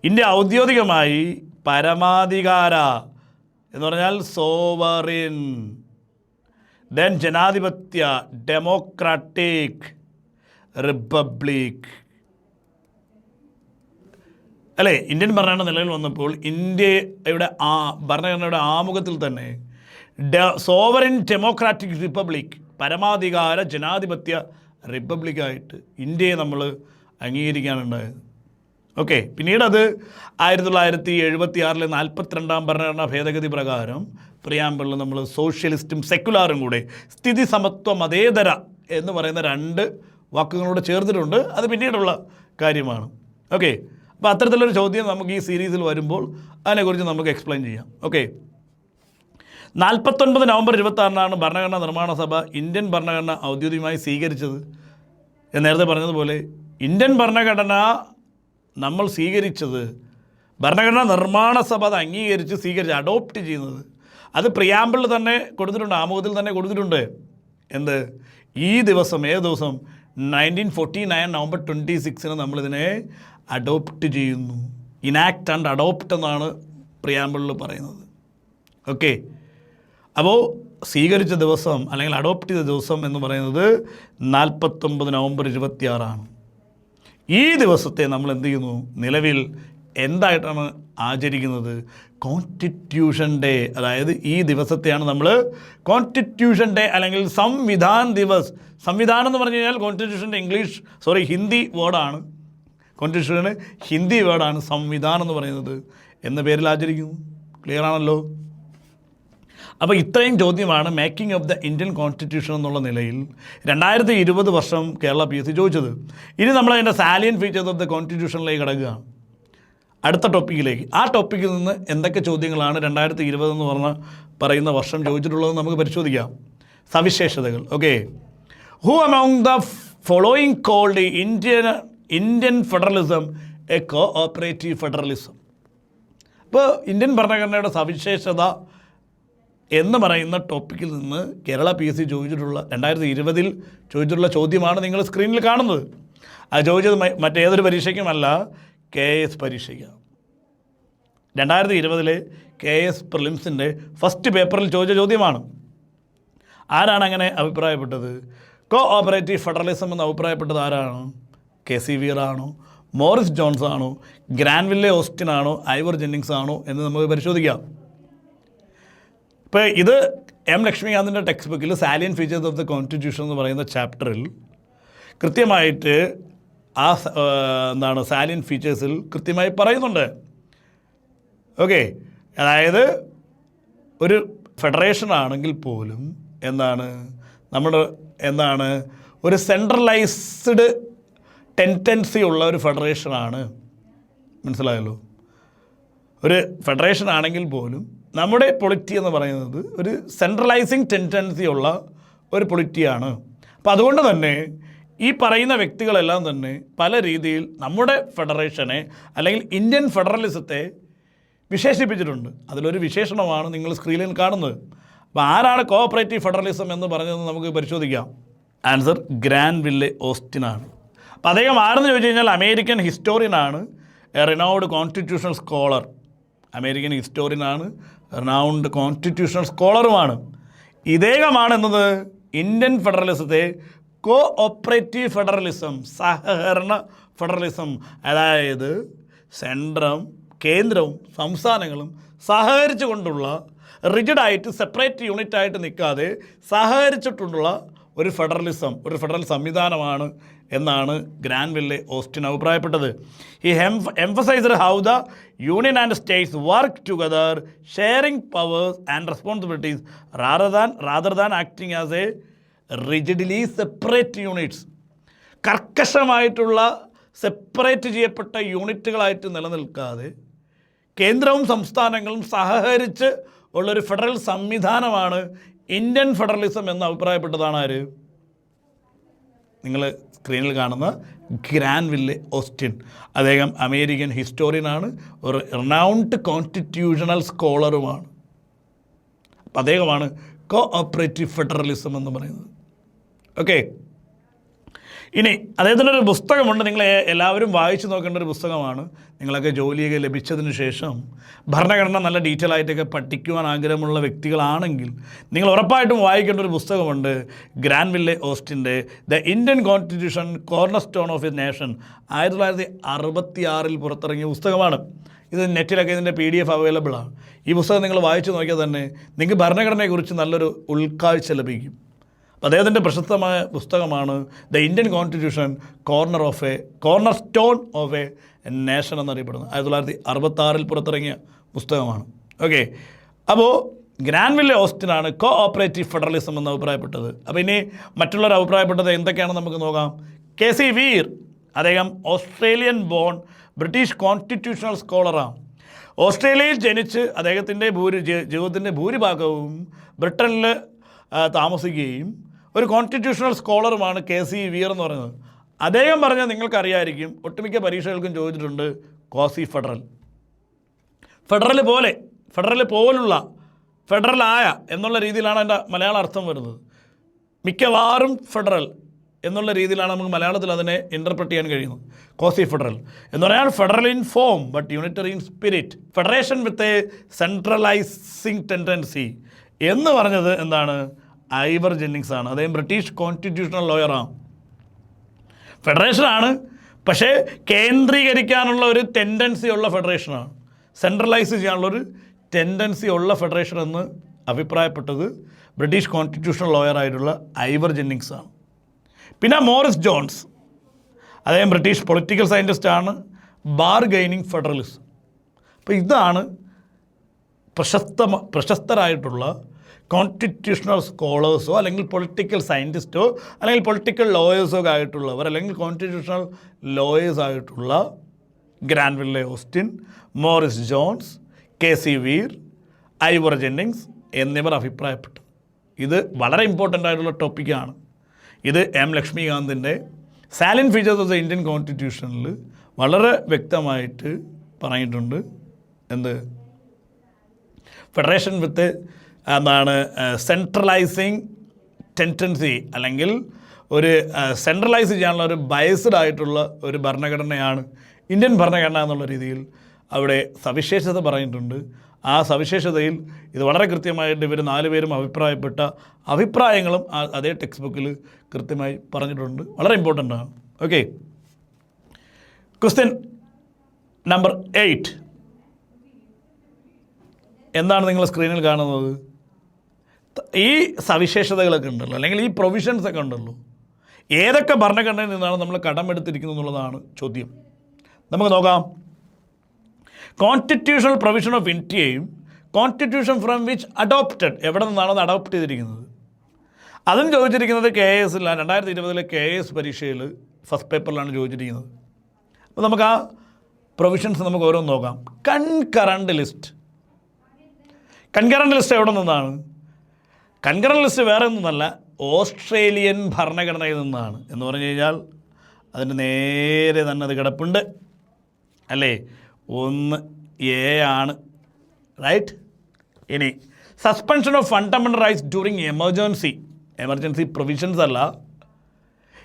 Speaker 1: ഇന്ത്യ ഔദ്യോഗികമായി പരമാധികാര എന്ന് പറഞ്ഞാൽ സോവറിൻ, ദെൻ ജനാധിപത്യ ഡെമോക്രാറ്റിക് റിപ്പബ്ലിക് അല്ലേ? ഇന്ത്യൻ ഭരണഘടന നിലവിൽ വന്നപ്പോൾ ഇന്ത്യയുടെ ഭരണഘടനയുടെ ആമുഖത്തിൽ തന്നെ സോവറിൻ ഡെമോക്രാറ്റിക് റിപ്പബ്ലിക്, പരമാധികാര ജനാധിപത്യ റിപ്പബ്ലിക്കായിട്ട് ഇന്ത്യയെ നമ്മൾ അംഗീകരിക്കാനുണ്ടായത്. ഓക്കെ, പിന്നീട് അത് 1976 42 ഭരണഘടനാ ഭേദഗതി പ്രകാരം പ്രിയാമ്പിളിൽ നമ്മൾ സോഷ്യലിസ്റ്റും സെക്കുലാറും കൂടെ സ്ഥിതി സമത്വ മതേതര എന്ന് പറയുന്ന 2 വാക്കുകളോട് ചേർത്തിട്ടുണ്ട്. അത് പിന്നീടുള്ള കാര്യമാണ്. ഓക്കെ, അപ്പോൾ അത്തരത്തിലൊരു ചോദ്യം നമുക്ക് ഈ സീരീസിൽ വരുമ്പോൾ അതിനെക്കുറിച്ച് നമുക്ക് എക്സ്പ്ലെയിൻ ചെയ്യാം. ഓക്കെ, 49 നവംബർ 26-നാണ് ഭരണഘടനാ നിർമ്മാണ സഭ ഇന്ത്യൻ ഭരണഘടന ഔദ്യോഗികമായി സ്വീകരിച്ചത്. ഞാൻ നേരത്തെ പറഞ്ഞതുപോലെ ഇന്ത്യൻ ഭരണഘടന നമ്മൾ സ്വീകരിച്ചത്, ഭരണഘടനാ നിർമ്മാണ സഭ അത് അംഗീകരിച്ച് സ്വീകരിച്ച് അഡോപ്റ്റ് ചെയ്യുന്നത്, അത് പ്രിയാമ്പിളിൽ തന്നെ കൊടുത്തിട്ടുണ്ട്, ആമുഖത്തിൽ തന്നെ കൊടുത്തിട്ടുണ്ട്. എന്ത്? ഈ ദിവസം, ഏത് ദിവസം? 1949 നവംബർ 26-ന് നമ്മളിതിനെ അഡോപ്റ്റ് ചെയ്യുന്നു. ഇനാക്ട് ആൻഡ് അഡോപ്റ്റ് എന്നാണ് പ്രിയാമ്പിളിൽ പറയുന്നത്. ഓക്കെ, അപ്പോൾ സ്വീകരിച്ച ദിവസം അല്ലെങ്കിൽ അഡോപ്റ്റ് ചെയ്ത ദിവസം എന്ന് പറയുന്നത് 49 നവംബർ 26-ആണ്. ഈ ദിവസത്തെ നമ്മൾ എന്ത് ചെയ്യുന്നു? നിലവിൽ എന്തായിട്ടാണ് ആചരിക്കുന്നത്? Constitution day. അതായത് ഈ ദിവസത്തെയാണ് നമ്മൾ കോൺസ്റ്റിറ്റ്യൂഷൻ ഡേ അല്ലെങ്കിൽ സംവിധാൻ ദിവസ്. സംവിധാനം എന്ന് പറഞ്ഞു കഴിഞ്ഞാൽ കോൺസ്റ്റിറ്റ്യൂഷൻ്റെ ഹിന്ദി വേർഡാണ്. കോൺസ്റ്റിറ്റ്യൂഷന് ഹിന്ദി വേർഡാണ് സംവിധാനം എന്ന് പറയുന്നത് എന്ന പേരിൽ ആചരിക്കുന്നു. ക്ലിയർ ആണല്ലോ? അപ്പോൾ ഇത്രയും ചോദ്യമാണ് making of the Indian constitution എന്നുള്ള നിലയിൽ 2020 വർഷം കേരള PSC ചോദിച്ചത്. ഇനി നമ്മളതിൻ്റെ സാലിയൻ ഫീച്ചേഴ്സ് ഓഫ് ദ കോൺസ്റ്റിറ്റ്യൂഷനിലേക്ക് കിടക്കുകയാണ്, അടുത്ത ടോപ്പിക്കിലേക്ക്. ആ ടോപ്പിക്കിൽ നിന്ന് എന്തൊക്കെ ചോദ്യങ്ങളാണ് 2020 എന്ന് പറയുന്ന വർഷം ചോദിച്ചിട്ടുള്ളതെന്ന് നമുക്ക് പരിശോധിക്കാം. സവിശേഷതകൾ. Okay, who among the following called Indian federalism a cooperative federalism. ഇപ്പോൾ ഇന്ത്യൻ ഭരണഘടനയുടെ സവിശേഷത എന്ന് പറയുന്ന ടോപ്പിക്കിൽ നിന്ന് കേരള PSC ചോദിച്ചിട്ടുള്ള 2020 ചോദിച്ചിട്ടുള്ള ചോദ്യമാണ് നിങ്ങൾ സ്ക്രീനിൽ കാണുന്നത്. അത് ചോദിച്ചത് മറ്റേതൊരു പരീക്ഷയ്ക്കുമല്ല, KS പരീക്ഷയ്ക്കാണ്. 2020 KS പ്രിലിംസിൻ്റെ ഫസ്റ്റ് പേപ്പറിൽ ചോദിച്ച ചോദ്യമാണ്. ആരാണ് അങ്ങനെ അഭിപ്രായപ്പെട്ടത്? കോ ഓപ്പറേറ്റീവ് ഫെഡറലിസം എന്ന് അഭിപ്രായപ്പെട്ടത് ആരാണ്? KC വീർ ആണോ, മോറിസ് ജോൺസ് ആണോ, ഗ്രാൻവില്ലെ ഓസ്റ്റിൻ ആണോ, ഐവർ ജെന്നിങ്സ് ആണോ എന്ന് നമുക്ക് പരിശോധിക്കാം. ഇപ്പോൾ ഇത് M. ലക്ഷ്മികാന്തിൻ്റെ ടെക്സ്റ്റ് ബുക്കിൽ salient features of the constitution എന്ന് പറയുന്ന ചാപ്റ്ററിൽ കൃത്യമായിട്ട് സാലിയൻ ഫീച്ചേഴ്സിൽ കൃത്യമായി പറയുന്നുണ്ട്. ഓക്കെ, അതായത് ഒരു ഫെഡറേഷൻ ആണെങ്കിൽ പോലും ഒരു സെൻട്രലൈസ്ഡ് ടെൻഡൻസി ഉള്ള ഒരു ഫെഡറേഷനാണ്. മനസ്സിലായല്ലോ? ഒരു ഫെഡറേഷൻ ആണെങ്കിൽ പോലും നമ്മുടെ പൊളിറ്റി എന്ന് പറയുന്നത് ഒരു സെൻട്രലൈസിങ് ടെൻഡൻസി ഉള്ള ഒരു പൊളിറ്റിയാണ്. അപ്പോൾ അതുകൊണ്ട് തന്നെ ഈ പറയുന്ന വ്യക്തികളെല്ലാം തന്നെ പല രീതിയിൽ നമ്മുടെ ഫെഡറേഷനെ അല്ലെങ്കിൽ ഇന്ത്യൻ ഫെഡറലിസത്തെ വിശേഷിപ്പിച്ചിട്ടുണ്ട്. അതിലൊരു വിശേഷണമാണ് നിങ്ങൾ സ്ക്രീനിൽ കാണുന്നത്. അപ്പോൾ ആരാണ് കോഓപ്പറേറ്റീവ് ഫെഡറലിസം എന്ന് പറഞ്ഞതെന്ന് നമുക്ക് പരിശോധിക്കാം. ആൻസർ ഗ്രാൻവില്ലെ ഓസ്റ്റിനാണ്. അപ്പോൾ അദ്ദേഹം ആരെന്ന് ചോദിച്ചു കഴിഞ്ഞാൽ അമേരിക്കൻ ഹിസ്റ്റോറിയനാണ്, റിനൗഡ് കോൺസ്റ്റിറ്റ്യൂഷണൽ സ്കോളർ. അമേരിക്കൻ ഹിസ്റ്റോറിയനാണ്, റിനൗണ്ട് കോൺസ്റ്റിറ്റ്യൂഷണൽ സ്കോളറുമാണ്. ഇദ്ദേഹമാണ് എന്നത് ഇന്ത്യൻ ഫെഡറലിസത്തെ കോ ഓപ്പറേറ്റീവ് ഫെഡറലിസം, സഹകരണ ഫെഡറലിസം, അതായത് കേന്ദ്രവും സംസ്ഥാനങ്ങളും സഹകരിച്ചു കൊണ്ടുള്ള റിജിഡായിട്ട് സെപ്പറേറ്റ് യൂണിറ്റായിട്ട് നിൽക്കാതെ സഹകരിച്ചിട്ടുള്ള ഒരു ഫെഡറൽ സംവിധാനമാണ് എന്നാണ് ഗ്രാൻവില്ലെ ഓസ്റ്റിൻ അഭിപ്രായപ്പെട്ടത്. He emphasised how the union and states work together sharing powers and responsibilities rather than acting as a rigidly separate units. കർക്കശമായിട്ടുള്ള സെപ്പറേറ്റ് ചെയ്യപ്പെട്ട യൂണിറ്റുകളായിട്ട് നിലനിൽക്കാതെ കേന്ദ്രവും സംസ്ഥാനങ്ങളും സഹകരിച്ച് ഉള്ളൊരു ഫെഡറൽ സംവിധാനമാണ് ഇന്ത്യൻ ഫെഡറലിസം എന്ന് അഭിപ്രായപ്പെട്ടതാണ് ആര്? നിങ്ങൾ സ്ക്രീനിൽ കാണുന്ന ഗ്രാൻവില്ലെ ഓസ്റ്റിൻ. അദ്ദേഹം അമേരിക്കൻ ഹിസ്റ്റോറിയനാണ്, ഒരു റിനൗണ്ട് കോൺസ്റ്റിറ്റ്യൂഷണൽ സ്കോളറുമാണ്. അപ്പം അദ്ദേഹമാണ് കോ ഓപ്പറേറ്റീവ് ഫെഡറലിസം എന്ന് പറയുന്നത്. ഓക്കെ, ഇനി അദ്ദേഹത്തിൻ്റെ ഒരു പുസ്തകമുണ്ട്, നിങ്ങൾ എല്ലാവരും വായിച്ചു നോക്കേണ്ട ഒരു പുസ്തകമാണ്. നിങ്ങളൊക്കെ ജോലിയൊക്കെ ലഭിച്ചതിന് ശേഷം ഭരണഘടന നല്ല ഡീറ്റെയിൽ ആയിട്ടൊക്കെ പഠിക്കുവാൻ ആഗ്രഹമുള്ള വ്യക്തികളാണെങ്കിൽ നിങ്ങൾ ഉറപ്പായിട്ടും വായിക്കേണ്ട ഒരു പുസ്തകമുണ്ട്, ഗ്രാൻവില്ലെ ഓസ്റ്റിൻ്റെ the Indian constitution cornerstone of a nation. 1966 പുറത്തിറങ്ങിയ പുസ്തകമാണ്. ഇത് നെറ്റിലൊക്കെ ഇതിൻ്റെ PDF അവൈലബിളാണ്. ഈ പുസ്തകം നിങ്ങൾ വായിച്ചു നോക്കിയാൽ തന്നെ നിങ്ങൾക്ക് ഭരണഘടനയെക്കുറിച്ച് നല്ലൊരു ഉൾക്കാഴ്ച ലഭിക്കും. അദ്ദേഹത്തിൻ്റെ പ്രശസ്തമായ പുസ്തകമാണ് the Indian constitution cornerstone of a nation എന്നറിയപ്പെടുന്നത്. 1966 പുറത്തിറങ്ങിയ പുസ്തകമാണ്. ഓക്കെ, അപ്പോൾ ഗ്രാൻവില്ലെ ഓസ്റ്റിനാണ് കോ ഓപ്പറേറ്റീവ് ഫെഡറലിസം എന്ന് അഭിപ്രായപ്പെട്ടത്. അപ്പോൾ ഇനി മറ്റുള്ളവർ അഭിപ്രായപ്പെട്ടത് എന്തൊക്കെയാണെന്ന് നമുക്ക് നോക്കാം. KC വീർ, അദ്ദേഹം ഓസ്ട്രേലിയൻ ബോൺ ബ്രിട്ടീഷ് കോൺസ്റ്റിറ്റ്യൂഷണൽ സ്കോളറാണ്. ഓസ്ട്രേലിയയിൽ ജനിച്ച് അദ്ദേഹത്തിൻ്റെ ജീവിതത്തിൻ്റെ ഭൂരിഭാഗവും ബ്രിട്ടനിൽ താമസിക്കുകയും ഒരു കോൺസ്റ്റിറ്റ്യൂഷണൽ സ്കോളറുമാണ് KC വീർ എന്ന് പറയുന്നത്. അദ്ദേഹം പറഞ്ഞാൽ നിങ്ങൾക്കറിയാമായിരിക്കും, ഒട്ടുമിക്ക പരീക്ഷകൾക്കും ചോദിച്ചിട്ടുണ്ട് ക്വാസി ഫെഡറൽ, ഫെഡറൽ പോലുള്ള ഫെഡറലായ എന്നുള്ള രീതിയിലാണ് അതിൻ്റെ മലയാള അർത്ഥം വരുന്നത്. മിക്കവാറും ഫെഡറൽ എന്നുള്ള രീതിയിലാണ് നമുക്ക് മലയാളത്തിൽ അതിനെ ഇൻ്റർപ്രറ്റ് ചെയ്യാൻ കഴിയുന്നത്. ക്വാസി ഫെഡറൽ എന്ന് പറഞ്ഞാൽ federal in form but unitary in spirit, federation with a centralising tendency എന്ന് പറഞ്ഞത് എന്താണ്? ഐവർ ജെന്നിങ്സ് ആണ്. അദ്ദേഹം ബ്രിട്ടീഷ് കോൺസ്റ്റിറ്റ്യൂഷണൽ ലോയറാണ്. ഫെഡറേഷനാണ്, പക്ഷേ കേന്ദ്രീകരിക്കാനുള്ള ഒരു ടെൻഡൻസി ഉള്ള ഫെഡറേഷനാണ്, സെൻട്രലൈസ് ചെയ്യാനുള്ളൊരു ടെൻഡൻസി ഉള്ള ഫെഡറേഷൻ എന്ന് അഭിപ്രായപ്പെട്ടത് ബ്രിട്ടീഷ് കോൺസ്റ്റിറ്റ്യൂഷണൽ ലോയറായിട്ടുള്ള ഐവർ ജെന്നിങ്സ് ആണ്. പിന്നെ മോറിസ് ജോൺസ്, അദ്ദേഹം ബ്രിട്ടീഷ് പൊളിറ്റിക്കൽ സയൻറ്റിസ്റ്റാണ്, ബാർഗൈനിങ് ഫെഡറലിസം. അപ്പോൾ ഇതാണ് പ്രശസ്തരായിട്ടുള്ള കോൺസ്റ്റിറ്റ്യൂഷണൽ സ്കോളേഴ്സോ അല്ലെങ്കിൽ പൊളിറ്റിക്കൽ സയൻറ്റിസ്റ്റോ അല്ലെങ്കിൽ പൊളിറ്റിക്കൽ ലോയേഴ്സോ ആയിട്ടുള്ളവർ, അല്ലെങ്കിൽ കോൺസ്റ്റിറ്റ്യൂഷണൽ ലോയേഴ്സ് ആയിട്ടുള്ള Granville Austin, Morris Jones, KC Wheare, Ivor Jennings എന്നിവർ അഭിപ്രായപ്പെട്ടു. ഇത് വളരെ ഇമ്പോർട്ടൻ്റ് ആയിട്ടുള്ള ടോപ്പിക്കാണ്. ഇത് M. ലക്ഷ്മികാന്തിൻ്റെ salient features of the Indian കോൺസ്റ്റിറ്റ്യൂഷനിൽ വളരെ വ്യക്തമായിട്ട് പറഞ്ഞിട്ടുണ്ട്. എന്ത്? ഫെഡറേഷൻ വിത്ത് സെൻട്രലൈസിങ് ടെൻഡൻസി, അല്ലെങ്കിൽ ഒരു സെൻട്രലൈസ് ചെയ്യാനുള്ള ഒരു ബയസ്ഡ് ആയിട്ടുള്ള ഒരു ഭരണഘടനയാണ് ഇന്ത്യൻ ഭരണഘടന എന്നുള്ള രീതിയിൽ അവിടെ സവിശേഷത പറഞ്ഞിട്ടുണ്ട്. ആ സവിശേഷതയിൽ ഇത് വളരെ കൃത്യമായിട്ട് ഇവർ 4 പേരും അഭിപ്രായപ്പെട്ട അഭിപ്രായങ്ങളും അതേ ടെക്സ്റ്റ് ബുക്കിൽ കൃത്യമായി പറഞ്ഞിട്ടുണ്ട്. വളരെ ഇമ്പോർട്ടൻ്റ് ആണ്. ഓക്കെ, ക്വസ്റ്റ്യൻ നമ്പർ 8 എന്താണ് നിങ്ങൾ സ്ക്രീനിൽ കാണുന്നത്? ഈ സവിശേഷതകളൊക്കെ ഉണ്ടല്ലോ, അല്ലെങ്കിൽ ഈ പ്രൊവിഷൻസൊക്കെ ഉണ്ടല്ലോ, ഏതൊക്കെ ഭരണഘടനയിൽ നിന്നാണ് നമ്മൾ കടമെടുത്തിരിക്കുന്നത് എന്നുള്ളതാണ് ചോദ്യം. നമുക്ക് നോക്കാം. കോൺസ്റ്റിറ്റ്യൂഷണൽ പ്രൊവിഷൻ ഓഫ് ഇന്ത്യയും കോൺസ്റ്റിറ്റ്യൂഷൻ ഫ്രം വിച്ച് അഡോപ്റ്റഡ്, എവിടെ നിന്നാണ് അത് അഡോപ്റ്റ് ചെയ്തിരിക്കുന്നത്? അതും ചോദിച്ചിരിക്കുന്നത് KS 2020 KS പരീക്ഷയിൽ ഫസ്റ്റ് പേപ്പറിലാണ് ചോദിച്ചിരിക്കുന്നത്. അപ്പോൾ നമുക്ക് ആ പ്രൊവിഷൻസ് നമുക്ക് ഓരോന്ന് നോക്കാം. കൺകറൻറ്റ് ലിസ്റ്റ് എവിടെ നിന്നാണ്? കൺകറൻറ്റ് ലിസ്റ്റ് വേറെ ഒന്നുമല്ല, ഓസ്ട്രേലിയൻ ഭരണഘടനയിൽ നിന്നാണ്. എന്ന് പറഞ്ഞു കഴിഞ്ഞാൽ അതിന് നേരെ തന്നെ അത് കിടപ്പുണ്ട് അല്ലേ? 1A ആണ്, റൈറ്റ്. ഇനി suspension of fundamental rights during emergency provisions അല്ല,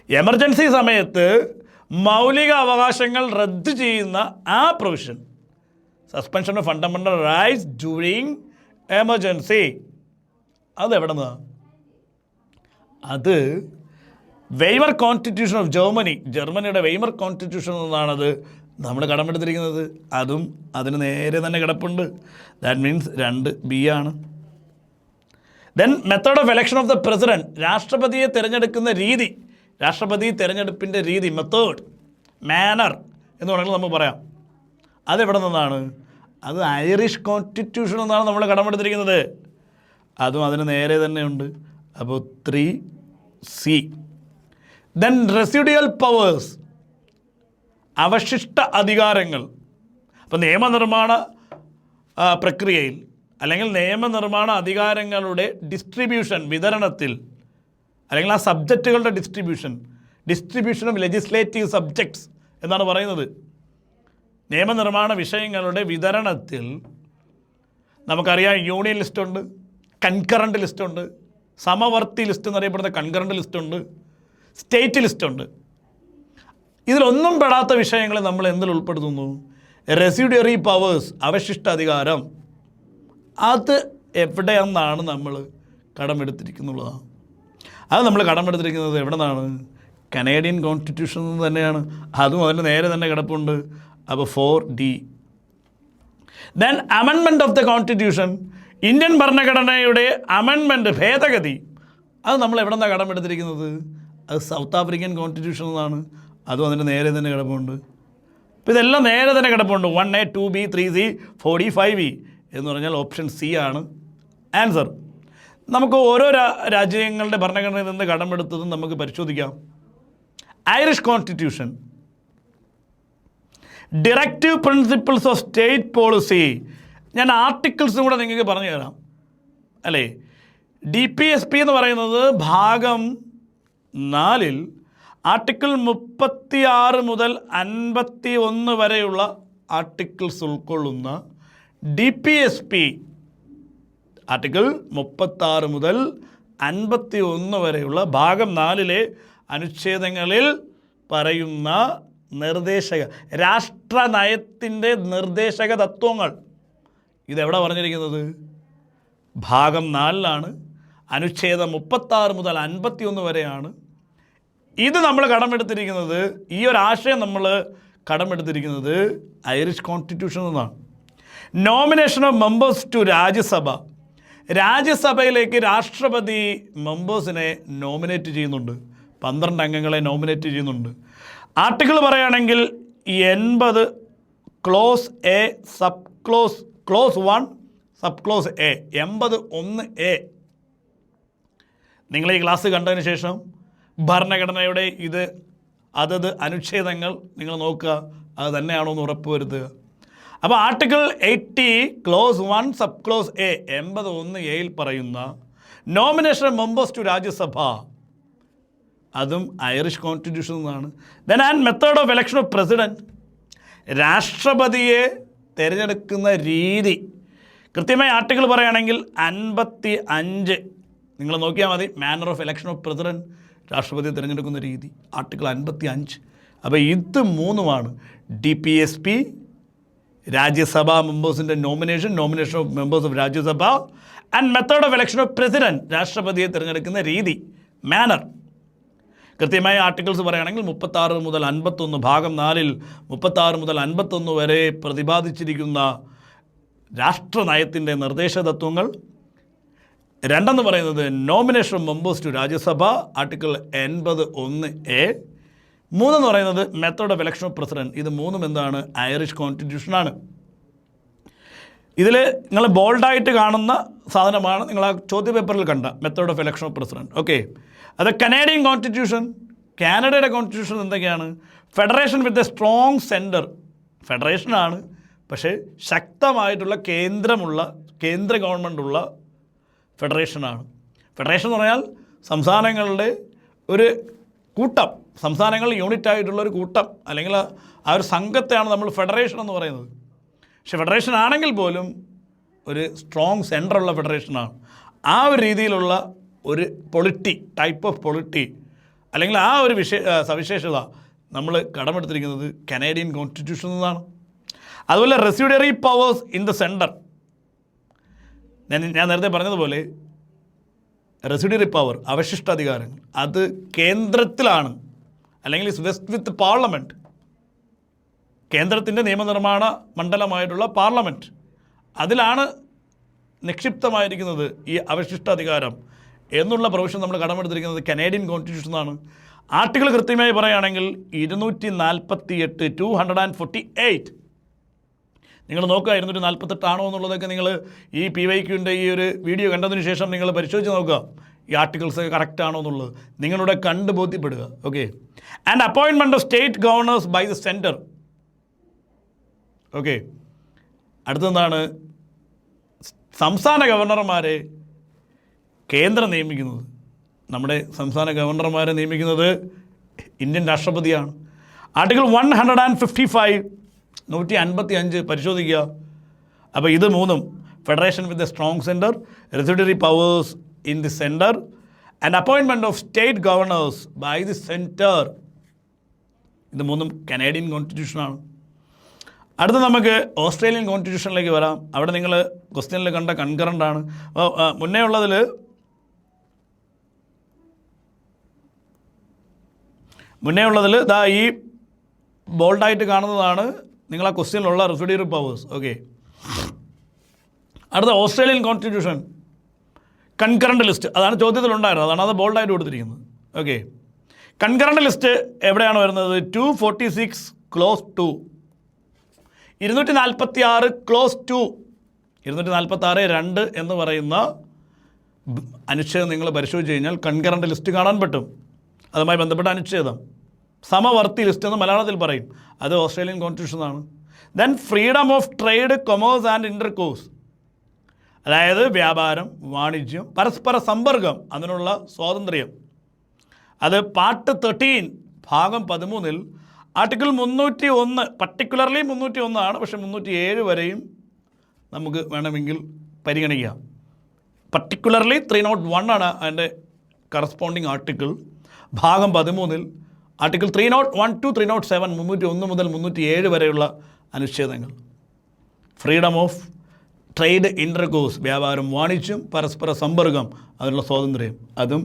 Speaker 1: എമർജൻസി സമയത്ത് മൗലിക അവകാശങ്ങൾ റദ്ദ് ചെയ്യുന്ന ആ provision, suspension of fundamental rights during emergency, അതെവിടെ നിന്നാണ്? അത് വെയ്മർ കോൺസ്റ്റിറ്റ്യൂഷൻ ഓഫ് ജർമ്മനിയുടെ വെയ്മർ കോൺസ്റ്റിറ്റ്യൂഷൻ നിന്നാണത് നമ്മൾ കടമെടുത്തിരിക്കുന്നത്. അതും അതിന് നേരെ തന്നെ കിടപ്പുണ്ട്. ദാറ്റ് മീൻസ് 2B ആണ്. Then method of election of the president, രാഷ്ട്രപതിയെ തിരഞ്ഞെടുക്കുന്ന രീതി, രാഷ്ട്രപതി തിരഞ്ഞെടുപ്പിൻ്റെ രീതി, മെത്തേഡ്, മാനർ എന്ന് വേണമെങ്കിൽ നമുക്ക് പറയാം. അതെവിടെ നിന്നാണ്? അത് ഐറിഷ് കോൺസ്റ്റിറ്റ്യൂഷൻ എന്നാണ് നമ്മൾ കടമെടുത്തിരിക്കുന്നത്. അതും അതിന് നേരെ തന്നെ ഉണ്ട്. അപ്പോൾ 3C. ദെൻ റെസിഡ്യൂവൽ പവേഴ്സ്, അവശിഷ്ട അധികാരങ്ങൾ. അപ്പോൾ നിയമനിർമ്മാണ പ്രക്രിയയിൽ അല്ലെങ്കിൽ നിയമനിർമ്മാണ അധികാരങ്ങളുടെ ഡിസ്ട്രിബ്യൂഷൻ, വിതരണത്തിൽ, അല്ലെങ്കിൽ ആ സബ്ജക്റ്റുകളുടെ ഡിസ്ട്രിബ്യൂഷൻ ഓഫ് ലെജിസ്ലേറ്റീവ് സബ്ജക്ട്സ് എന്നാണ് പറയുന്നത്. നിയമനിർമ്മാണ വിഷയങ്ങളുടെ വിതരണത്തിൽ നമുക്കറിയാം യൂണിയൻ ലിസ്റ്റുണ്ട്, കൺകറൻറ്റ് ലിസ്റ്റുണ്ട്, സമവർത്തി ലിസ്റ്റ് എന്നറിയപ്പെടുന്ന കൺകറൻറ്റ് ലിസ്റ്റുണ്ട്, സ്റ്റേറ്റ് ലിസ്റ്റുണ്ട്. ഇതിലൊന്നും പെടാത്ത വിഷയങ്ങളെ നമ്മൾ എന്തിൽ ഉൾപ്പെടുത്തുന്നു? റെസിഡ്യൂറി പവേഴ്സ്, അവശിഷ്ട അധികാരം. അത് എവിടെയെന്നാണ് നമ്മൾ കടമെടുത്തിരിക്കുന്നുള്ളതാണ്. അത് നമ്മൾ കടമെടുത്തിരിക്കുന്നത് എവിടെ നിന്നാണ്? കനേഡിയൻ കോൺസ്റ്റിറ്റ്യൂഷനിൽ നിന്ന് തന്നെയാണ്. അതും അതിന് നേരെ തന്നെ കിടപ്പുണ്ട്. അപ്പോൾ 4D. Then amendment of the constitution, Indian ഭരണഘടനയുടെ അമെൻമെൻറ്റ്, ഭേദഗതി, അത് നമ്മൾ എവിടെ നിന്നാണ് കടമെടുത്തിരിക്കുന്നത്? അത് സൗത്ത് ആഫ്രിക്കൻ കോൺസ്റ്റിറ്റ്യൂഷൻ എന്നാണ്. അതും അതിന് നേരെ തന്നെ കിടപ്പുണ്ട്. അപ്പോൾ ഇതെല്ലാം നേരെ തന്നെ കിടപ്പുണ്ട്. 1A, 2B, 3C, 4D, 5E എന്ന് പറഞ്ഞാൽ ഓപ്ഷൻ C ആണ് ആൻസർ. നമുക്ക് ഓരോ രാജ്യങ്ങളുടെ ഭരണഘടനയിൽ നിന്ന് കടമെടുത്തതും നമുക്ക് പരിശോധിക്കാം. Irish constitution, directive principles of state policy. ഞാൻ ആർട്ടിക്കിൾസും കൂടെ നിങ്ങൾക്ക് പറഞ്ഞു തരാം അല്ലേ. DPSP എന്ന് പറയുന്നത് ഭാഗം 4 ആർട്ടിക്കിൾ 36 മുതൽ 51 വരെയുള്ള ആർട്ടിക്കിൾസ് ഉൾക്കൊള്ളുന്ന DPSP ആർട്ടിക്കിൾ 36 മുതൽ 51 വരെയുള്ള ഭാഗം 4 അനുച്ഛേദങ്ങളിൽ പറയുന്ന രാഷ്ട്രനയത്തിൻ്റെ നിർദ്ദേശക തത്വങ്ങൾ. ഇതെവിടെ പറഞ്ഞിരിക്കുന്നത്? ഭാഗം 4 അനുച്ഛേദം 36 മുതൽ 51 വരെയാണ്. ഇത് നമ്മൾ കടമെടുത്തിരിക്കുന്നത്, ഈ ഒരു ആശയം നമ്മൾ കടമെടുത്തിരിക്കുന്നത് ഐറിഷ് കോൺസ്റ്റിറ്റ്യൂഷനിൽ നിന്നാണ്. നോമിനേഷൻ ഓഫ് മെമ്പേഴ്സ് ടു രാജ്യസഭയിലേക്ക് രാഷ്ട്രപതി മെമ്പേഴ്സിനെ നോമിനേറ്റ് ചെയ്യുന്നുണ്ട്. 12 അംഗങ്ങളെ നോമിനേറ്റ് ചെയ്യുന്നുണ്ട്. ആർട്ടിക്കിൾ പറയുകയാണെങ്കിൽ 80 close A close 1 sub clause A 81A. നിങ്ങൾ ഈ ക്ലാസ് കണ്ടതിന് ശേഷം ഭരണഘടനയുടെ അതത് അനുച്ഛേദങ്ങൾ നിങ്ങൾ നോക്കുക, അത് തന്നെയാണോ എന്ന് ഉറപ്പുവരുത്തുക. അപ്പോൾ article 80 clause 1 sub clause A 81A പറയുന്ന nomination of members to Rajya Sabha, അതും ഐറിഷ് കോൺസ്റ്റിറ്റ്യൂഷനിൽ നിന്നാണ്. Then and method of election of president, രാഷ്ട്രപതിയെ തിരഞ്ഞെടുക്കുന്ന രീതി കൃത്യമായി ആർട്ടിക്കിൾ പറയുകയാണെങ്കിൽ 55 നിങ്ങൾ നോക്കിയാൽ മതി. Manner of election of president, രാഷ്ട്രപതിയെ തിരഞ്ഞെടുക്കുന്ന രീതി, ആർട്ടിക്കിൾ 55. അപ്പോൾ ഇത് 3 DPSP, രാജ്യസഭാ മെമ്പേഴ്സിൻ്റെ nomination of members of Rajya Sabha, and method of election of president, രാഷ്ട്രപതിയെ തിരഞ്ഞെടുക്കുന്ന രീതി, മാനർ. കൃത്യമായ ആർട്ടിക്കിൾസ് പറയുകയാണെങ്കിൽ 36 മുതൽ 51 ഭാഗം 4 36 മുതൽ 51 വരെ പ്രതിപാദിച്ചിരിക്കുന്ന രാഷ്ട്രനയത്തിൻ്റെ നിർദ്ദേശ തത്വങ്ങൾ. 2 പറയുന്നത് nomination of members to Rajya Sabha, article 81A. 3 പറയുന്നത് method of election of president. ഇത് 3 എന്താണ്? ഐറിഷ് കോൺസ്റ്റിറ്റ്യൂഷനാണ്. ഇതിൽ നിങ്ങൾ ബോൾഡായിട്ട് കാണുന്ന സാധനമാണ് നിങ്ങൾ ആ ചോദ്യപേപ്പറിൽ കണ്ട method of election of president. Okay, അത് കനേഡിയൻ കോൺസ്റ്റിറ്റ്യൂഷൻ, കാനഡയുടെ കോൺസ്റ്റിറ്റ്യൂഷൻ എന്തൊക്കെയാണ്? Federation with a strong centre, ഫെഡറേഷനാണ് പക്ഷേ ശക്തമായിട്ടുള്ള കേന്ദ്ര ഗവൺമെൻറ്റുള്ള ഫെഡറേഷനാണ്. ഫെഡറേഷൻ എന്ന് പറഞ്ഞാൽ സംസ്ഥാനങ്ങളുടെ ഒരു കൂട്ടം, സംസ്ഥാനങ്ങൾ യൂണിറ്റായിട്ടുള്ള ഒരു കൂട്ടം, അല്ലെങ്കിൽ ആ ഒരു സംഘത്തെയാണ് നമ്മൾ ഫെഡറേഷൻ എന്ന് പറയുന്നത്. പക്ഷെ ഫെഡറേഷൻ ആണെങ്കിൽ പോലും ഒരു സ്ട്രോങ് സെൻറ്ററുള്ള ഫെഡറേഷനാണ്. ആ ഒരു രീതിയിലുള്ള ഒരു ടൈപ്പ് ഓഫ് പൊളിറ്റി അല്ലെങ്കിൽ ആ ഒരു സവിശേഷത നമ്മൾ കടമെടുത്തിരിക്കുന്നത് കനേഡിയൻ കോൺസ്റ്റിറ്റ്യൂഷനിൽ നിന്നാണ്. അതുപോലെ residuary powers in the centre, ഞാൻ നേരത്തെ പറഞ്ഞതുപോലെ റെസിഡ്യൂറി പവർ, അവശിഷ്ടാധികാരങ്ങൾ, അത് കേന്ദ്രത്തിലാണ്, അല്ലെങ്കിൽ വെസ്റ്റ് വിത്ത് പാർലമെൻറ്റ്, കേന്ദ്രത്തിൻ്റെ നിയമനിർമ്മാണ മണ്ഡലമായിട്ടുള്ള പാർലമെൻറ്റ്, അതിലാണ് നിക്ഷിപ്തമായിരിക്കുന്നത് ഈ അവശിഷ്ടാധികാരം എന്നുള്ള പ്രൊവിഷൻ നമ്മൾ കടമെടുത്തിരിക്കുന്നത് കനേഡിയൻ കോൺസ്റ്റിറ്റ്യൂഷനാണ്. ആർട്ടിക്കിൾ കൃത്യമായി പറയുകയാണെങ്കിൽ 248 248. നിങ്ങൾ നോക്കുക 248 ആണോ എന്നുള്ളതൊക്കെ നിങ്ങൾ ഈ PYQൻ്റെ ഈ ഒരു വീഡിയോ കണ്ടതിന് ശേഷം നിങ്ങൾ പരിശോധിച്ച് നോക്കുക, ഈ ആർട്ടിക്കിൾസ് കറക്റ്റ് ആണോ എന്നുള്ളത് നിങ്ങളുടെ കണ്ട് ബോധ്യപ്പെടുക. Okay, and appointment of state governors by the centre. Okay, അടുത്തെന്താണ്? സംസ്ഥാന ഗവർണർമാരെ കേന്ദ്രം നിയമിക്കുന്നത്. നമ്മുടെ സംസ്ഥാന ഗവർണർമാരെ നിയമിക്കുന്നത് ഇന്ത്യൻ രാഷ്ട്രപതിയാണ്. ആർട്ടിക്കിൾ 155 155 പരിശോധിക്കുക. അപ്പോൾ ഇത് 3 federation with a strong centre, residuary powers in the centre, and appointment of state governors by the centre. ഇത് 3 കനേഡിയൻ കോൺസ്റ്റിറ്റ്യൂഷനാണ്. അടുത്ത നമുക്ക് ഓസ്ട്രേലിയൻ കോൺസ്റ്റിറ്റ്യൂഷനിലേക്ക് വരാം. അവിടെ നിങ്ങൾ ക്വസ്റ്റ്യനിൽ കണ്ട കൺകറൻ്റ് ആണ്. മുന്നേ ഉള്ളതിൽ ഈ ബോൾഡായിട്ട് കാണുന്നതാണ് നിങ്ങൾ ആ ക്വസ്റ്റ്യനിലുള്ള റെസിഡ്യൂറി പവേഴ്സ്. ഓക്കെ, അടുത്ത ഓസ്ട്രേലിയൻ കോൺസ്റ്റിറ്റ്യൂഷൻ കൺകറൻറ്റ് ലിസ്റ്റ്, അതാണ് ചോദ്യത്തിലുണ്ടായിരുന്നത്, അതാണ് അത് ബോൾഡായിട്ട് കൊടുത്തിരിക്കുന്നത്. ഓക്കെ, കൺകറൻറ്റ് ലിസ്റ്റ് എവിടെയാണ് വരുന്നത്? 246 ക്ലോസ് 2, 246 ക്ലോസ് 2, 246(2) എന്ന് പറയുന്ന അനുച്ഛേദം നിങ്ങൾ പരിശോധിച്ച് കഴിഞ്ഞാൽ കൺകറൻറ്റ് ലിസ്റ്റ് കാണാൻ പറ്റും. അതുമായി ബന്ധപ്പെട്ട അനുച്ഛേദം സമവർത്തി ലിസ്റ്റ് എന്ന് മലയാളത്തിൽ പറയും, അത് ഓസ്ട്രേലിയൻ കോൺസ്റ്റിറ്റ്യൂഷനാണ്. Then freedom of trade, commerce and intercourse, അതായത് വ്യാപാരം, വാണിജ്യം, പരസ്പര സമ്പർക്കം, അതിനുള്ള സ്വാതന്ത്ര്യം. അത് പാർട്ട് 13 ഭാഗം 13 ആർട്ടിക്കിൾ 301, പർട്ടിക്കുലർലി 301 ആണ്, പക്ഷേ 307 വരെയും നമുക്ക് വേണമെങ്കിൽ പരിഗണിക്കാം. പർട്ടിക്കുലർലി 301 ആണ് അതിൻ്റെ കറസ്പോണ്ടിങ് ആർട്ടിക്കിൾ. ഭാഗം 13 ആർട്ടിക്കിൾ 301 to 307, 301 മുതൽ 307 വരെയുള്ള അനുച്ഛേദങ്ങൾ. ഫ്രീഡം ഓഫ് ട്രേഡ്, ഇൻ്റർകോഴ്സ്, വ്യാപാരം, വാണിജ്യം, പരസ്പര സമ്പർക്കം, അതിനുള്ള സ്വാതന്ത്ര്യം, അതും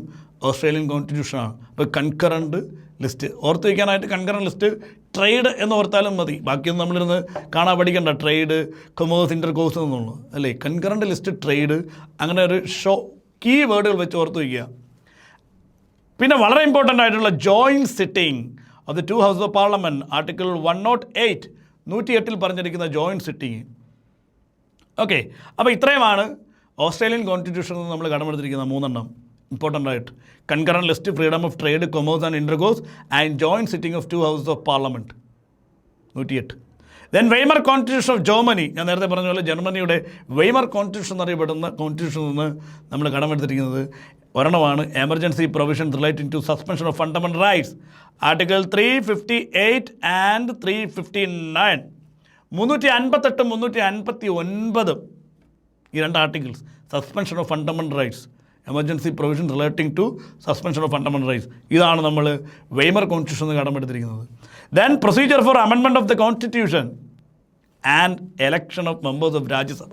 Speaker 1: ഓസ്ട്രേലിയൻ കോൺസ്റ്റിറ്റ്യൂഷനാണ്. അപ്പോൾ കൺകറൻറ്റ് ലിസ്റ്റ് ഓർത്ത് വയ്ക്കാനായിട്ട് കൺകറൻറ്റ് ലിസ്റ്റ് ട്രേഡ് എന്ന് ഓർത്താലും മതി, ബാക്കിയൊന്നും നമ്മളിരുന്ന് കാണാൻ പഠിക്കണ്ട. ട്രേഡ്, കൊമേഴ്സ്, ഇൻ്റർകോഴ്സ് എന്നുള്ളത് അല്ലേ. കൺകറൻറ്റ് ലിസ്റ്റ്, ട്രേഡ്, അങ്ങനെ ഒരു കീ വേർഡുകൾ വെച്ച് ഓർത്ത് വയ്ക്കുക. പിന്നെ വളരെ ഇമ്പോർട്ടൻ്റ് ആയിട്ടുള്ള joint sitting of the 2 house of parliament, article 108, 108 പറഞ്ഞിരിക്കുന്ന ജോയിൻറ്റ് സിറ്റിംഗ്. ഓക്കെ, അപ്പോൾ ഇത്രയുമാണ് ഓസ്ട്രേലിയൻ കോൺസ്റ്റിറ്റ്യൂഷനിൽ നിന്ന് നമ്മൾ കടമെടുത്തിരിക്കുന്ന 3 എണ്ണം ഇമ്പോർട്ടൻ്റ് ആയിട്ട്. Concurrent list, freedom of trade, commerce and intercourse, and joint sitting of 2 houses of parliament, 108. Then Weimar constitution of Germany, ഞാൻ നേരത്തെ പറഞ്ഞ പോലെ ജർമ്മനിയുടെ വെയ്മർ കോൺസ്റ്റിറ്റ്യൂഷൻ എന്നറിയപ്പെടുന്ന കോൺസ്റ്റിറ്റ്യൂഷനിൽ നിന്ന് നമ്മൾ കടമെടുത്തിരിക്കുന്നത് ഒരെണ്ണമാണ് emergency provisions relating to suspension of fundamental rights, article 358 and 359. 358, 359 ഈ 2 articles, suspension of fundamental rights, emergency provision relating to suspension of fundamental rights, ഇതാണ് നമ്മൾ വെയ്മർ കോൺസ്റ്റിറ്റ്യൂഷൻ എന്ന് കടമെടുത്തിരിക്കുന്നത്. Then procedure for amendment of the constitution and election of members of Rajya Sabha.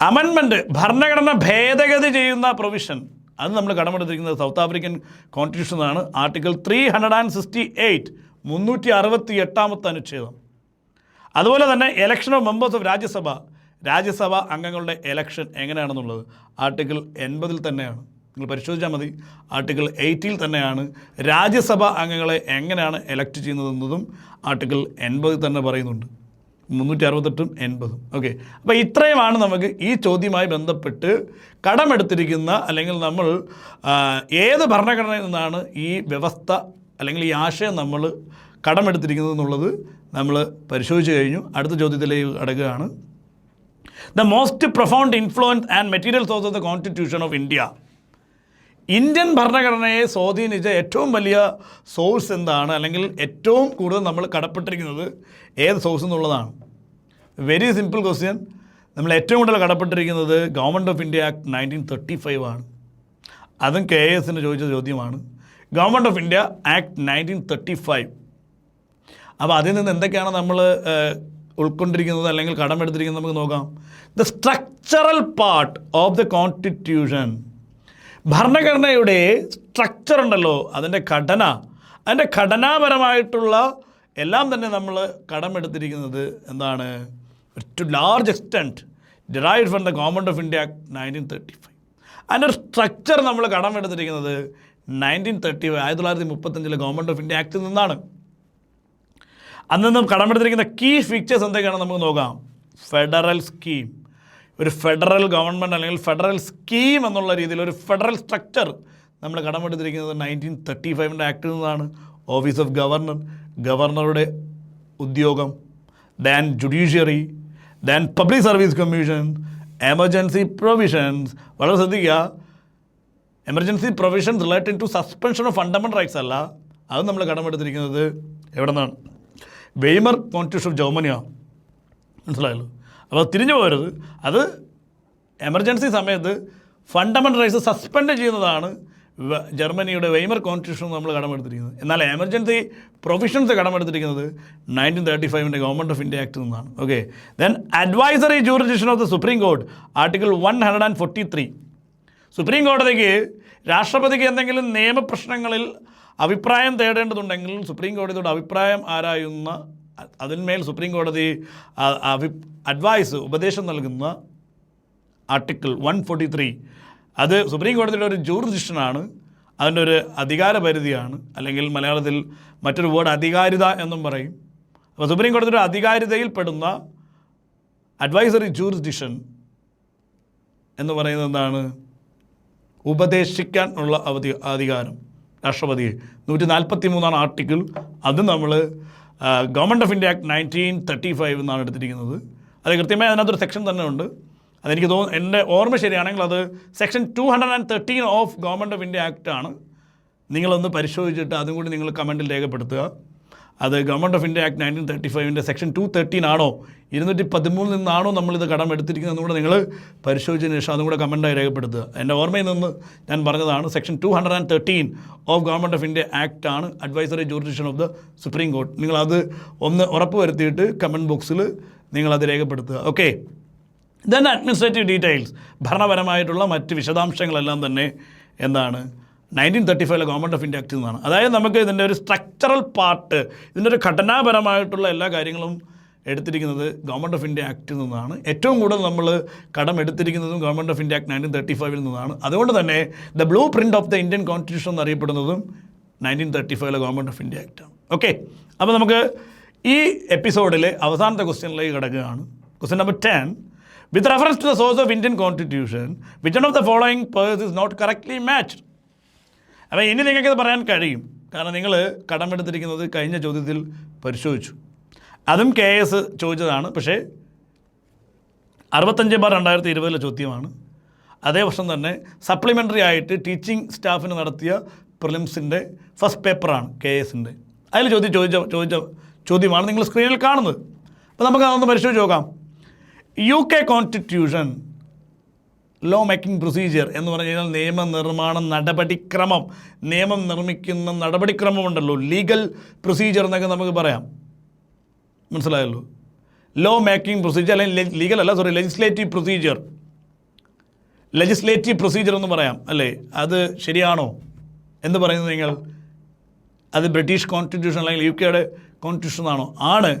Speaker 1: Amendment, ഭരണഘടന ഭേദഗതി ചെയ്യുന്ന provision, അത് നമ്മൾ കടമെടുത്തിരിക്കുന്നത് സൗത്ത് ആഫ്രിക്കൻ കോൺസ്റ്റിറ്റ്യൂഷനാണ്, ആർട്ടിക്കിൾ 368, 368 അനുച്ഛേദം. അതുപോലെ തന്നെ election of members of Rajya Sabha, Rajya Sabha അംഗങ്ങളുടെ എലക്ഷൻ എങ്ങനെയാണെന്നുള്ളത് ആർട്ടിക്കിൾ 80 തന്നെയാണ്. നിങ്ങൾ പരിശോധിച്ചാൽ മതി, ആർട്ടിക്കിൾ 80 തന്നെയാണ് രാജ്യസഭ അംഗങ്ങളെ എങ്ങനെയാണ് എലക്ട് ചെയ്യുന്നതെന്നതും ആർട്ടിക്കിൾ 80 തന്നെ പറയുന്നുണ്ട്. 368ഉം 80ഉം. ഓക്കെ, അപ്പോൾ ഇത്രയുമാണ് നമുക്ക് ഈ ചോദ്യവുമായി ബന്ധപ്പെട്ട് കടമെടുത്തിരിക്കുന്ന, അല്ലെങ്കിൽ നമ്മൾ ഏത് ഭരണഘടനയിൽ നിന്നാണ് ഈ വ്യവസ്ഥ അല്ലെങ്കിൽ ഈ ആശയം നമ്മൾ കടമെടുത്തിരിക്കുന്നത് എന്നുള്ളത് നമ്മൾ പരിശോധിച്ച് കഴിഞ്ഞു. അടുത്ത ചോദ്യത്തിലേക്ക് കടക്കുകയാണ്. The most profound influence and material source of the constitution of India. Indian ഭരണഘടനയെ സ്വാധീനിച്ച ഏറ്റവും വലിയ സോഴ്സ് എന്താണ്, അല്ലെങ്കിൽ ഏറ്റവും കൂടുതൽ നമ്മൾ കടപ്പെട്ടിരിക്കുന്നത് ഏത് സോഴ്സ് എന്നുള്ളതാണ്. Very simple question. നമ്മൾ ഏറ്റവും കൂടുതൽ കടപ്പെട്ടിരിക്കുന്നത് ഗവൺമെൻറ് ഓഫ് ഇന്ത്യ ആക്ട് 1935 ആണ്. അതും KS ചോദിച്ച ചോദ്യമാണ്. Government of India act 1935. അപ്പോൾ അതിൽ നിന്ന് എന്തൊക്കെയാണ് നമ്മൾ ഉൾക്കൊണ്ടിരിക്കുന്നത് അല്ലെങ്കിൽ കടമെടുത്തിരിക്കുന്നത് നമുക്ക് നോക്കാം. The structural part of the constitution, ഭരണഘടനയുടെ സ്ട്രക്ചർ ഉണ്ടല്ലോ, അതിൻ്റെ ഘടന, അതിൻ്റെ ഘടനാപരമായിട്ടുള്ള എല്ലാം തന്നെ നമ്മൾ കടമെടുത്തിരിക്കുന്നത് എന്താണ്, to large extent derived from the government of India act 1935. അതിൻ്റെ ഒരു സ്ട്രക്ചർ നമ്മൾ കടമെടുത്തിരിക്കുന്നത് 1935, 1935 ഗവൺമെൻറ് ഓഫ് ഇന്ത്യ ആക്ടിൽ നിന്നാണ്. അന്ന് നിന്നും കടമെടുത്തിരിക്കുന്ന കീ ഫീച്ചേഴ്സ് എന്തൊക്കെയാണെന്ന് നമുക്ക് നോക്കാം. ഫെഡറൽ സ്കീം, ഒരു ഫെഡറൽ ഗവൺമെൻറ് അല്ലെങ്കിൽ ഫെഡറൽ സ്കീം എന്നുള്ള രീതിയിൽ ഒരു ഫെഡറൽ സ്ട്രക്ചർ നമ്മൾ കടമെടുത്തിരിക്കുന്നത് 1935 ആക്ടിൽ നിന്നാണ്. ഓഫീസ് ഓഫ് ഗവർണർ, ഗവർണറുടെ ഉദ്യോഗം, then judiciary, then public service commission, emergency provisions. വളരെ ശ്രദ്ധിക്കുക, emergency provisions related to suspension of fundamental rights അല്ല, അത് നമ്മൾ കടമെടുത്തിരിക്കുന്നത് എവിടെ നിന്നാണ്, വെയ്മർ കോൺസ്റ്റിറ്റ്യൂഷൻ ഓഫ് ജർമ്മനിയാണ്. മനസ്സിലായല്ലോ. അപ്പോൾ തിരിഞ്ഞു പോകരുത്, അത് എമർജൻസി സമയത്ത് ഫണ്ടമെൻ്റൽ റൈറ്റ്സ് സസ്പെൻഡ് ചെയ്യുന്നതാണ് ജർമ്മനിയുടെ വെയ്മർ കോൺസ്റ്റിറ്റ്യൂഷൻ നമ്മൾ കടമെടുത്തിരിക്കുന്നത്. എന്നാൽ എമർജൻസി പ്രൊവിഷൻസ് കടമെടുത്തിരിക്കുന്നത് 1935 ഗവൺമെൻറ് ഓഫ് ഇന്ത്യ ആക്ടിൽ നിന്നാണ്. Okay, then advisory jurisdiction of the supreme court, article 143. Supreme കോടതിക്ക് രാഷ്ട്രപതിക്ക് എന്തെങ്കിലും നിയമപ്രശ്നങ്ങളിൽ അഭിപ്രായം തേടേണ്ടതുണ്ടെങ്കിൽ സുപ്രീം കോടതിയോട് അഭിപ്രായം ആരായുന്ന, അതിന്മേൽ സുപ്രീം കോടതി ഉപദേശം നൽകുന്ന ആർട്ടിക്കിൾ 143, അത് സുപ്രീം കോടതിയുടെ ഒരു ജൂറിസ്ഡിക്ഷനാണ്, അതിൻ്റെ ഒരു അധികാരപരിധിയാണ്, അല്ലെങ്കിൽ മലയാളത്തിൽ മറ്റൊരു വേർഡ് അധികാരിത എന്നും പറയും. അപ്പോൾ സുപ്രീം കോടതിയുടെ അധികാരിതയിൽപ്പെടുന്ന അഡ്വൈസറി ജൂറിസ്ഡിക്ഷൻ എന്ന് പറയുന്നത് എന്താണ്, ഉപദേശിക്കാൻ ഉള്ള അധികാരം. രാഷ്ട്രപതിയെ. 143 ആർട്ടിക്കിൾ. അത് നമ്മൾ ഗവൺമെൻറ് ഓഫ് ഇന്ത്യ ആക്ട് 1935 എന്നാണ് എടുത്തിരിക്കുന്നത്. അത് കൃത്യമായി അതിനകത്തൊരു സെക്ഷൻ തന്നെ ഉണ്ട്. അതെനിക്ക് എൻ്റെ ഓർമ്മ ശരിയാണെങ്കിൽ അത് section 213 of government of India act ആണ്. നിങ്ങളൊന്ന് പരിശോധിച്ചിട്ട് അതും കൂടി നിങ്ങൾ കമൻറ്റിൽ രേഖപ്പെടുത്തുക. അത് government of India act 1935 section 213 ആണോ 213 നിന്നാണോ നമ്മളിത് കടം എടുത്തിരിക്കുന്നതെന്നും കൂടെ നിങ്ങൾ പരിശോധിച്ചതിന് ശേഷം അതും കൂടെ കമൻറ്റായി രേഖപ്പെടുത്തുക. എൻ്റെ ഓർമ്മയിൽ നിന്ന് ഞാൻ പറഞ്ഞതാണ്. Section 213 of government of India act ആണ് advisory jurisdiction of the supreme court. നിങ്ങളത് ഒന്ന് ഉറപ്പ് വരുത്തിയിട്ട് കമൻറ്റ് ബോക്സിൽ നിങ്ങളത് രേഖപ്പെടുത്തുക. ഓക്കെ. ദെൻ അഡ്മിനിസ്ട്രേറ്റീവ് ഡീറ്റെയിൽസ്, ഭരണപരമായിട്ടുള്ള മറ്റ് വിശദാംശങ്ങളെല്ലാം തന്നെ എന്താണ് 1935 ഗവൺമെൻറ് ഓഫ് ഇന്ത്യ ആക്ട് എന്നാണ്. അതായത് നമുക്ക് ഇതിൻ്റെ ഒരു സ്ട്രക്ചറൽ പാർട്ട്, ഇതിൻ്റെ ഒരു ഘടനാപരമായിട്ടുള്ള എല്ലാ കാര്യങ്ങളും എടുത്തിരിക്കുന്നത് ഗവൺമെൻറ് ഓഫ് ഇന്ത്യ ആക്ടിൽ നിന്നാണ്. ഏറ്റവും കൂടുതൽ നമ്മൾ കടം എടുത്തിരിക്കുന്നതും ഗവൺമെൻറ് ഓഫ് ഇന്ത്യ ആക്ട് 1935 നിന്നാണ്. അതുകൊണ്ട് തന്നെ the blueprint of the Indian constitution എന്നറിയപ്പെടുന്നതും 1935 ഗവൺമെൻറ് ഓഫ് ഇന്ത്യ ആക്ടാണ്. ഓക്കെ. അപ്പോൾ നമുക്ക് ഈ എപ്പിസോഡിലെ അവസാനത്തെ ക്വസ്റ്റ്യനിലേക്ക് കിടക്കുകയാണ്. Question number 10. With reference to the source of Indian Constitution, which one of the following pairs is not correctly matched? അപ്പോൾ ഇനി നിങ്ങൾക്കത് പറയാൻ കഴിയും. കാരണം നിങ്ങൾ കടമെടുത്തിരിക്കുന്നത് കഴിഞ്ഞ ചോദ്യത്തിൽ പരിശോധിച്ചു. അതും KS ചോദിച്ചതാണ്. പക്ഷേ 65/2020 ചോദ്യമാണ്. അതേ വർഷം തന്നെ സപ്ലിമെൻ്ററി ആയിട്ട് ടീച്ചിങ് സ്റ്റാഫിന് നടത്തിയ പ്രിലിംസിൻ്റെ ഫസ്റ്റ് പേപ്പറാണ് KSൻ്റെ. അതിൽ ചോദിച്ച ചോദ്യമാണ് നിങ്ങൾ സ്ക്രീനിൽ കാണുന്നത്. അപ്പോൾ നമുക്ക് അതൊന്ന് പരിശോധിച്ച് നോക്കാം. UK constitution law making procedure എന്ന് പറഞ്ഞു കഴിഞ്ഞാൽ നിയമനിർമ്മാണ നടപടിക്രമം, നിയമം നിർമ്മിക്കുന്ന നടപടിക്രമമുണ്ടല്ലോ, ലീഗൽ പ്രൊസീജിയർ എന്നൊക്കെ നമുക്ക് പറയാം. മനസ്സിലായല്ലോ? ലോ മേക്കിംഗ് പ്രൊസീജിയർ അല്ലെങ്കിൽ ലീഗൽ അല്ല, സോറി, ലെജിസ്ലേറ്റീവ് പ്രൊസീജിയർ എന്ന് പറയാം അല്ലേ? അത് ശരിയാണോ എന്ന് പറയുന്നത് നിങ്ങൾ? അത് ബ്രിട്ടീഷ് കോൺസ്റ്റിറ്റ്യൂഷൻ അല്ലെങ്കിൽ UKയുടെ കോൺസ്റ്റിറ്റ്യൂഷൻ ആണോ? ആണ്.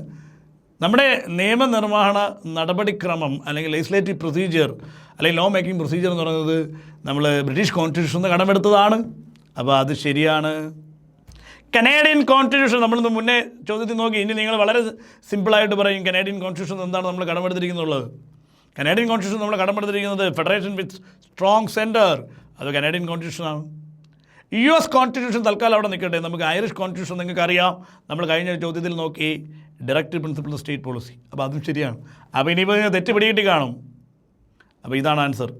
Speaker 1: നമ്മുടെ നിയമനിർമ്മാണ നടപടിക്രമം അല്ലെങ്കിൽ ലെജിസ്ലേറ്റീവ് പ്രൊസീജിയർ അല്ലെങ്കിൽ ലോ മേക്കിംഗ് പ്രൊസീജിയർ എന്ന് പറയുന്നത് നമ്മൾ ബ്രിട്ടീഷ് കോൺസ്റ്റിറ്റ്യൂഷനിൽ നിന്ന് കടമെടുത്തതാണ്. അപ്പോൾ അത് ശരിയാണ്. കനേഡിയൻ കോൺസ്റ്റിറ്റ്യൂഷൻ നമ്മളിന്ന് മുന്നേ ചോദ്യത്തിൽ നോക്കി. ഇനി നിങ്ങൾ വളരെ സിമ്പിളായിട്ട് പറയും കനേഡിയൻ കോൺസ്റ്റിറ്റ്യൂഷൻ എന്താണ് നമ്മൾ കടമെടുത്തിരിക്കുന്നുള്ളത്. കനേഡിയൻ കോൺസ്റ്റിറ്റ്യൂഷൻ നമ്മൾ കടമെടുത്തിരിക്കുന്നത് ഫെഡറേഷൻ വിത്ത് സ്ട്രോങ് സെൻറ്റർ, അത് കനേഡിയൻ കോൺസ്റ്റിറ്റ്യൂഷനാണ്. US കോൺസ്റ്റിറ്റ്യൂഷൻ തൽക്കാലം അവിടെ നിൽക്കട്ടെ. നമുക്ക് ഐറിഷ് കോൺസ്റ്റിറ്റ്യൂഷൻ നിങ്ങൾക്ക് അറിയാം, നമ്മൾ കഴിഞ്ഞ ചോദ്യത്തിൽ നോക്കി, directive principle of state policy. അപ്പോൾ അതും ശരിയാണ്. അപ്പോൾ ഇനിയിപ്പോൾ തെറ്റ് പിടികിട്ടി കാണും. അപ്പോൾ ഇതാണ് ആൻസർ.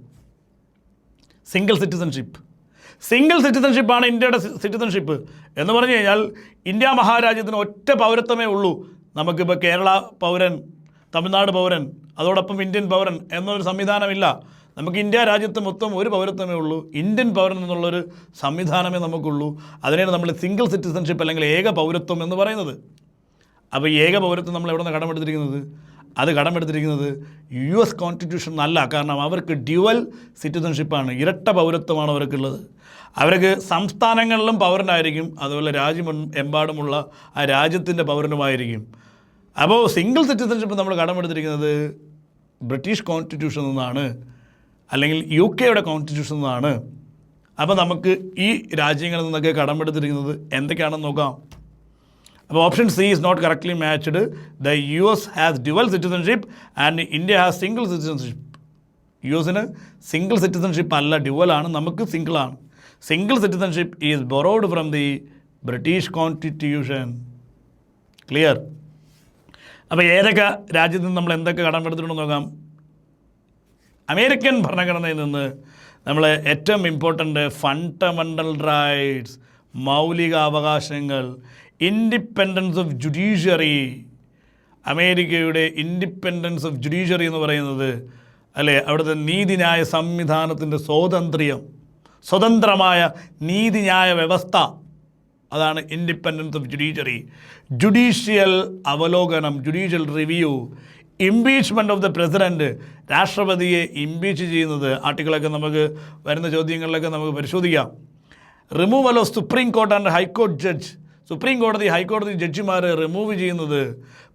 Speaker 1: സിംഗിൾ സിറ്റിസൺഷിപ്പാണ് ഇന്ത്യയുടെ സിറ്റിസൺഷിപ്പ് എന്ന് പറഞ്ഞു കഴിഞ്ഞാൽ ഇന്ത്യ മഹാരാജ്യത്തിന് ഒറ്റ പൗരത്വമേ ഉള്ളൂ. നമുക്കിപ്പോൾ കേരള പൗരൻ, തമിഴ്നാട് പൗരൻ, അതോടൊപ്പം ഇന്ത്യൻ പൗരൻ എന്നൊരു സംവിധാനമില്ല. നമുക്ക് ഇന്ത്യ രാജ്യത്ത് മൊത്തം ഒരു പൗരത്വമേ ഉള്ളൂ. ഇന്ത്യൻ പൗരൻ എന്നുള്ളൊരു സംവിധാനമേ നമുക്കുള്ളൂ. അതിനെയാണ് നമ്മൾ സിംഗിൾ സിറ്റിസൺഷിപ്പ് അല്ലെങ്കിൽ ഏക പൗരത്വം എന്ന് പറയുന്നത്. അപ്പോൾ ഏക പൗരത്വം നമ്മൾ എവിടെ നിന്ന് കടമെടുത്തിരിക്കുന്നത്? അത് കടമെടുത്തിരിക്കുന്നത് US കോൺസ്റ്റിറ്റ്യൂഷൻ അല്ല. കാരണം അവർക്ക് ഡ്യുവൽ സിറ്റിസൺഷിപ്പാണ്, ഇരട്ട പൗരത്വമാണ് അവർക്കുള്ളത്. അവർക്ക് സംസ്ഥാനങ്ങളിലും പൗരനായിരിക്കും, അതുപോലെ എമ്പാടുമുള്ള ആ രാജ്യത്തിൻ്റെ പൗരനുമായിരിക്കും. അപ്പോൾ സിംഗിൾ സിറ്റിസൺഷിപ്പ് നമ്മൾ കടമെടുത്തിരിക്കുന്നത് ബ്രിട്ടീഷ് കോൺസ്റ്റിറ്റ്യൂഷൻ നിന്നാണ്, അല്ലെങ്കിൽ UKയുടെ കോൺസ്റ്റിറ്റ്യൂഷൻ നിന്നാണ്. അപ്പോൾ നമുക്ക് ഈ രാജ്യങ്ങളിൽ നിന്നൊക്കെ കടമെടുത്തിരിക്കുന്നത് എന്തൊക്കെയാണെന്ന് നോക്കാം. അപ്പോൾ option C is not correctly matched. The US has dual citizenship and India has single citizenship. USന് സിംഗിൾ സിറ്റിസൺഷിപ്പ് അല്ല, ഡ്യുവലാണ്. നമുക്ക് സിംഗിളാണ്. Single citizenship is borrowed from the British constitution. Clear? അപ്പോൾ ഏതൊക്കെ രാജ്യത്ത് നിന്ന് നമ്മൾ എന്തൊക്കെ കടമെടുത്തിട്ടുണ്ടെന്ന് നോക്കാം. അമേരിക്കൻ ഭരണഘടനയിൽ നിന്ന് നമ്മൾ ഏറ്റവും ഇമ്പോർട്ടൻ്റ് ഫണ്ടമെൻ്റൽ റൈറ്റ്സ്, മൗലിക അവകാശങ്ങൾ, ഇൻഡിപെൻഡൻസ് ഓഫ് ജുഡീഷ്യറി. അമേരിക്കയുടെ ഇൻഡിപെൻഡൻസ് ഓഫ് ജുഡീഷ്യറി എന്ന് പറയുന്നത് അല്ലേ, അവിടുത്തെ നീതിന്യായ സംവിധാനത്തിൻ്റെ സ്വതന്ത്രമായ നീതിന്യായ വ്യവസ്ഥ, അതാണ് ഇൻഡിപെൻഡൻസ് ഓഫ് ജുഡീഷ്യറി. ജുഡീഷ്യൽ അവലോകനം, judicial review, impeachment of the president, രാഷ്ട്രപതിയെ ഇംപീച്ച് ചെയ്യുന്നത്. ആർട്ടിക്കിളൊക്കെ നമുക്ക് വരുന്ന ചോദ്യങ്ങളിലൊക്കെ നമുക്ക് പരിശോധിക്കാം. Removal of supreme court and high court judge, supreme കോടതി ഹൈക്കോടതി ജഡ്ജിമാർ റിമൂവ് ചെയ്യുന്നത്.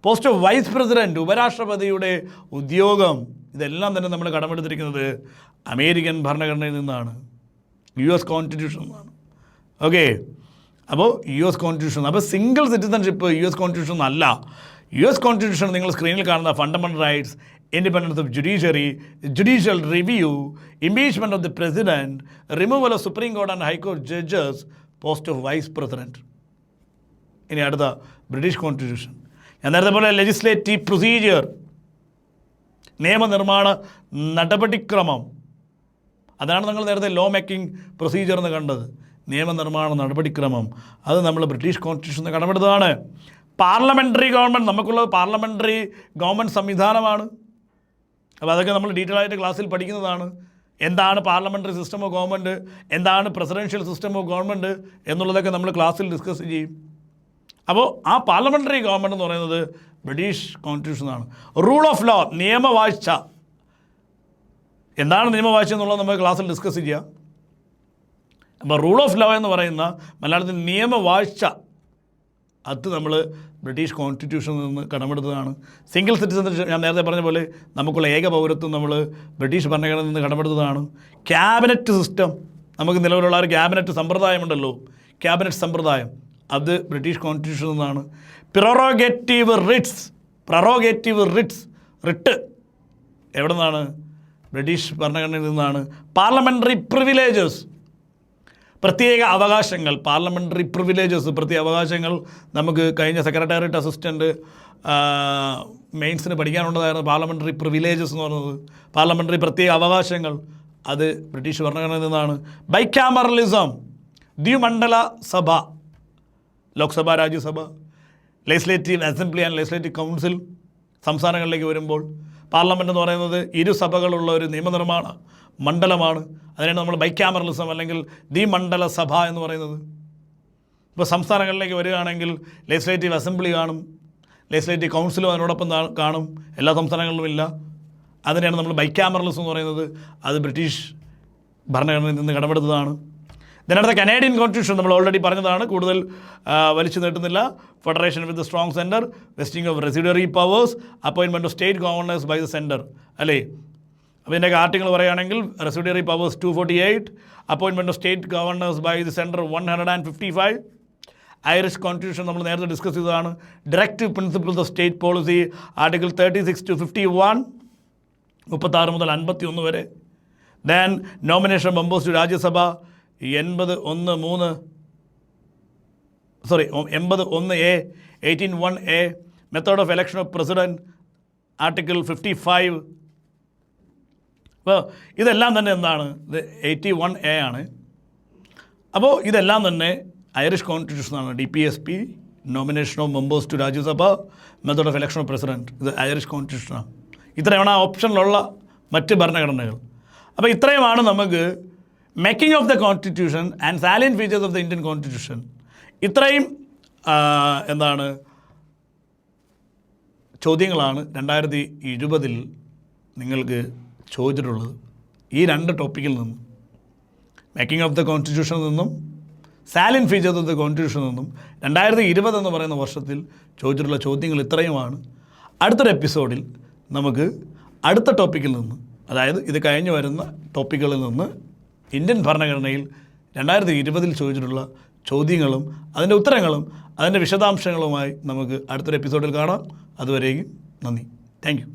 Speaker 1: പോസ്റ്റ് ഓഫ് വൈസ് പ്രസിഡൻറ്റ്, ഉപരാഷ്ട്രപതിയുടെ ഉദ്യോഗം, ഇതെല്ലാം തന്നെ നമ്മൾ കടമെടുത്തിരിക്കുന്നത് അമേരിക്കൻ ഭരണഘടനയിൽ നിന്നാണ്, US കോൺസ്റ്റിറ്റ്യൂഷൻ നിന്നാണ്. ഓക്കെ. അപ്പോൾ US കോൺസ്റ്റിറ്റ്യൂഷൻ. അപ്പോൾ സിംഗിൾ സിറ്റിസൺഷിപ്പ് US കോൺസ്റ്റിറ്റ്യൂഷൻ അല്ല. US കോൺസ്റ്റിറ്റ്യൂഷൻ നിങ്ങൾ സ്ക്രീനിൽ കാണുന്ന fundamental rights, independence of judiciary, judicial review, impeachment of the president, removal of supreme court and high court judges, post of vice president. ഇനി അടുത്ത British constitution. ഞാൻ നേരത്തെ പോലെ ലെജിസ്ലേറ്റീവ് പ്രൊസീജിയർ, നിയമനിർമ്മാണ നടപടിക്രമം. അതാണ് നിങ്ങൾ നേരത്തെ ലോ മേക്കിംഗ് പ്രൊസീജിയർ എന്ന് കണ്ടത്. നിയമനിർമ്മാണ നടപടിക്രമം അത് നമ്മൾ ബ്രിട്ടീഷ് കോൺസ്റ്റിറ്റ്യൂഷനിൽ കടമെടുത്തതാണ്. പാർലമെൻ്ററി ഗവൺമെൻറ്, നമുക്കുള്ളത് പാർലമെൻ്ററി ഗവൺമെൻറ് സംവിധാനമാണ്. അപ്പോൾ അതൊക്കെ നമ്മൾ ഡീറ്റെയിൽ ആയിട്ട് ക്ലാസ്സിൽ പഠിക്കുന്നതാണ്. എന്താണ് പാർലമെൻ്ററി സിസ്റ്റം ഓഫ് ഗവൺമെൻറ്, എന്താണ് പ്രസിഡൻഷ്യൽ സിസ്റ്റം ഓഫ് ഗവൺമെൻറ് എന്നുള്ളതൊക്കെ നമ്മൾ ക്ലാസ്സിൽ ഡിസ്കസ് ചെയ്യും. അപ്പോൾ ആ പാർലമെൻ്ററി ഗവൺമെൻറ് എന്ന് പറയുന്നത് ബ്രിട്ടീഷ് കോൺസ്റ്റിറ്റ്യൂഷനാണ്. റൂൾ ഓഫ് ലോ, നിയമവാഴ്ച. എന്താണ് നിയമവാഴ്ച എന്നുള്ളത് നമ്മൾ ക്ലാസ്സിൽ ഡിസ്കസ് ചെയ്യുക. അപ്പോൾ റൂൾ ഓഫ് ലോ എന്ന് പറയുന്ന മലയാളത്തിൽ നിയമവാഴ്ച, അത് നമ്മൾ ബ്രിട്ടീഷ് കോൺസ്റ്റിറ്റ്യൂഷനിൽ നിന്ന് കടമെടുത്തതാണ്. സിംഗിൾ സിറ്റിസൺഷിപ്പ്, ഞാൻ നേരത്തെ പറഞ്ഞ പോലെ നമുക്കുള്ള ഏക പൗരത്വം നമ്മൾ ബ്രിട്ടീഷ് ഭരണഘടനയിൽ നിന്ന് കടമെടുത്തതാണ്. ക്യാബിനറ്റ് സിസ്റ്റം, നമുക്ക് നിലവിലുള്ള ഒരു ക്യാബിനറ്റ് സമ്പ്രദായമുണ്ടല്ലോ, ക്യാബിനറ്റ് സമ്പ്രദായം, അത് ബ്രിട്ടീഷ് കോൺസ്റ്റിറ്റ്യൂഷനിൽ നിന്നാണ്. പ്രൊറോഗേറ്റീവ് റിട്സ്, റിട്ട് എവിടെ നിന്നാണ്? ബ്രിട്ടീഷ് ഭരണഘടനയിൽ നിന്നാണ്. പാർലമെൻ്ററി പ്രിവിലേജസ്, പ്രത്യേക അവകാശങ്ങൾ, പാർലമെൻ്ററി പ്രിവിലേജസ്, പ്രത്യേക അവകാശങ്ങൾ. നമുക്ക് കഴിഞ്ഞ സെക്രട്ടേറിയറ്റ് അസിസ്റ്റൻറ്റ് മെയിൻസിന് പഠിക്കാനുള്ളതായിരുന്നു പാർലമെൻ്ററി പ്രിവിലേജസ് എന്ന് പറയുന്നത്. പാർലമെൻ്ററി പ്രത്യേക അവകാശങ്ങൾ അത് ബ്രിട്ടീഷ് ഭരണഘടനയിൽ നിന്നാണ്. ബൈക്യാമറലിസം, ദ്വിമണ്ഡല സഭ, Lok Sabha, Rajya Sabha, legislative assembly and legislative council സംസ്ഥാനങ്ങളിലേക്ക് വരുമ്പോൾ പാർലമെൻ്റ് എന്ന് പറയുന്നത് ഇരുസഭകളുള്ള ഒരു നിയമനിർമ്മാണ മണ്ഡലമാണ്. അതിനാണ് നമ്മൾ ബൈക്യാമറലിസം അല്ലെങ്കിൽ ദ്വിമണ്ഡല സഭ എന്ന് പറയുന്നത്. ഇപ്പോൾ സംസ്ഥാനങ്ങളിലേക്ക് വരികയാണെങ്കിൽ ലെജിസ്ലേറ്റീവ് അസംബ്ലി കാണും, ലെജിസ്ലേറ്റീവ് കൗൺസിലും അതിനോടൊപ്പം കാണും. എല്ലാ സംസ്ഥാനങ്ങളിലും ഇല്ല. അതിനെയാണ് നമ്മൾ ബൈക്യാമറലിസം എന്ന് പറയുന്നത്. അത് ബ്രിട്ടീഷ് ഭരണഘടനയിൽ നിന്ന് കടമെടുത്തതാണ്. ഇതിനടുത്ത കനേഡിയൻ കോൺസ്റ്റിറ്റ്യൂഷൻ നമ്മൾ ഓൾറെഡി പറഞ്ഞതാണ്, കൂടുതൽ വലിച്ചു നീട്ടുന്നില്ല. Federation with strong centre, vesting of residuary powers, appointment of state governors by the centre, അല്ലേ? അപ്പോൾ ഇതിൻ്റെ ആർട്ടിക്കിൾ പറയുകയാണെങ്കിൽ residuary powers 248, appointment of state governors by the centre 155. Irish constitution നമ്മൾ നേരത്തെ ഡിസ്കസ് ചെയ്തതാണ്. Directive principles of state policy, article 36 to 51, 36 മുതൽ 51 വരെ. Then nomination members to Rajya Sabha 81A, 18(1)A, method of election of president, article 55. അപ്പോൾ ഇതെല്ലാം തന്നെ എന്താണ്? ഇത് 81A ആണ്. അപ്പോൾ ഇതെല്ലാം തന്നെ ഐറിഷ് കോൺസ്റ്റിറ്റ്യൂഷനാണ്. DPSP, nomination of members to Rajya Sabha, method of election of president, ഇത് ഐറിഷ് കോൺസ്റ്റിറ്റ്യൂഷനാണ്. ഇത്രയാണ് ആ ഓപ്ഷനിലുള്ള മറ്റ് ഭരണഘടനകൾ. അപ്പോൾ ഇത്രയുമാണ് നമുക്ക് making of the constitution and salient features of the Indian constitution. ഇത്രയും എന്താണ് ചോദ്യങ്ങളാണ് 2020 നിങ്ങൾക്ക് ചോദിച്ചിട്ടുള്ളത്. ഈ രണ്ട് ടോപ്പിക്കിൽ നിന്നും, മേക്കിംഗ് ഓഫ് ദ കോൺസ്റ്റിറ്റ്യൂഷനിൽ നിന്നും സാലിയൻറ്റ് ഫീച്ചേഴ്സ് ഓഫ് ദ കോൺസ്റ്റിറ്റ്യൂഷനിൽ നിന്നും 2020 എന്ന് പറയുന്ന വർഷത്തിൽ ചോദിച്ചിട്ടുള്ള ചോദ്യങ്ങൾ ഇത്രയുമാണ്. അടുത്തൊരു എപ്പിസോഡിൽ നമുക്ക് അടുത്ത ടോപ്പിക്കിൽ നിന്ന്, അതായത് ഇത് കഴിഞ്ഞ് വരുന്ന ടോപ്പിക്കുകളിൽ നിന്ന് ഇന്ത്യൻ ഭരണഘടനയിൽ 2020 ചോദിച്ചിട്ടുള്ള ചോദ്യങ്ങളും അതിൻ്റെ ഉത്തരങ്ങളും അതിൻ്റെ വിശദാംശങ്ങളുമായി നമുക്ക് അടുത്തൊരു എപ്പിസോഡിൽ കാണാം. അതുവരേക്കും നന്ദി. Thank you.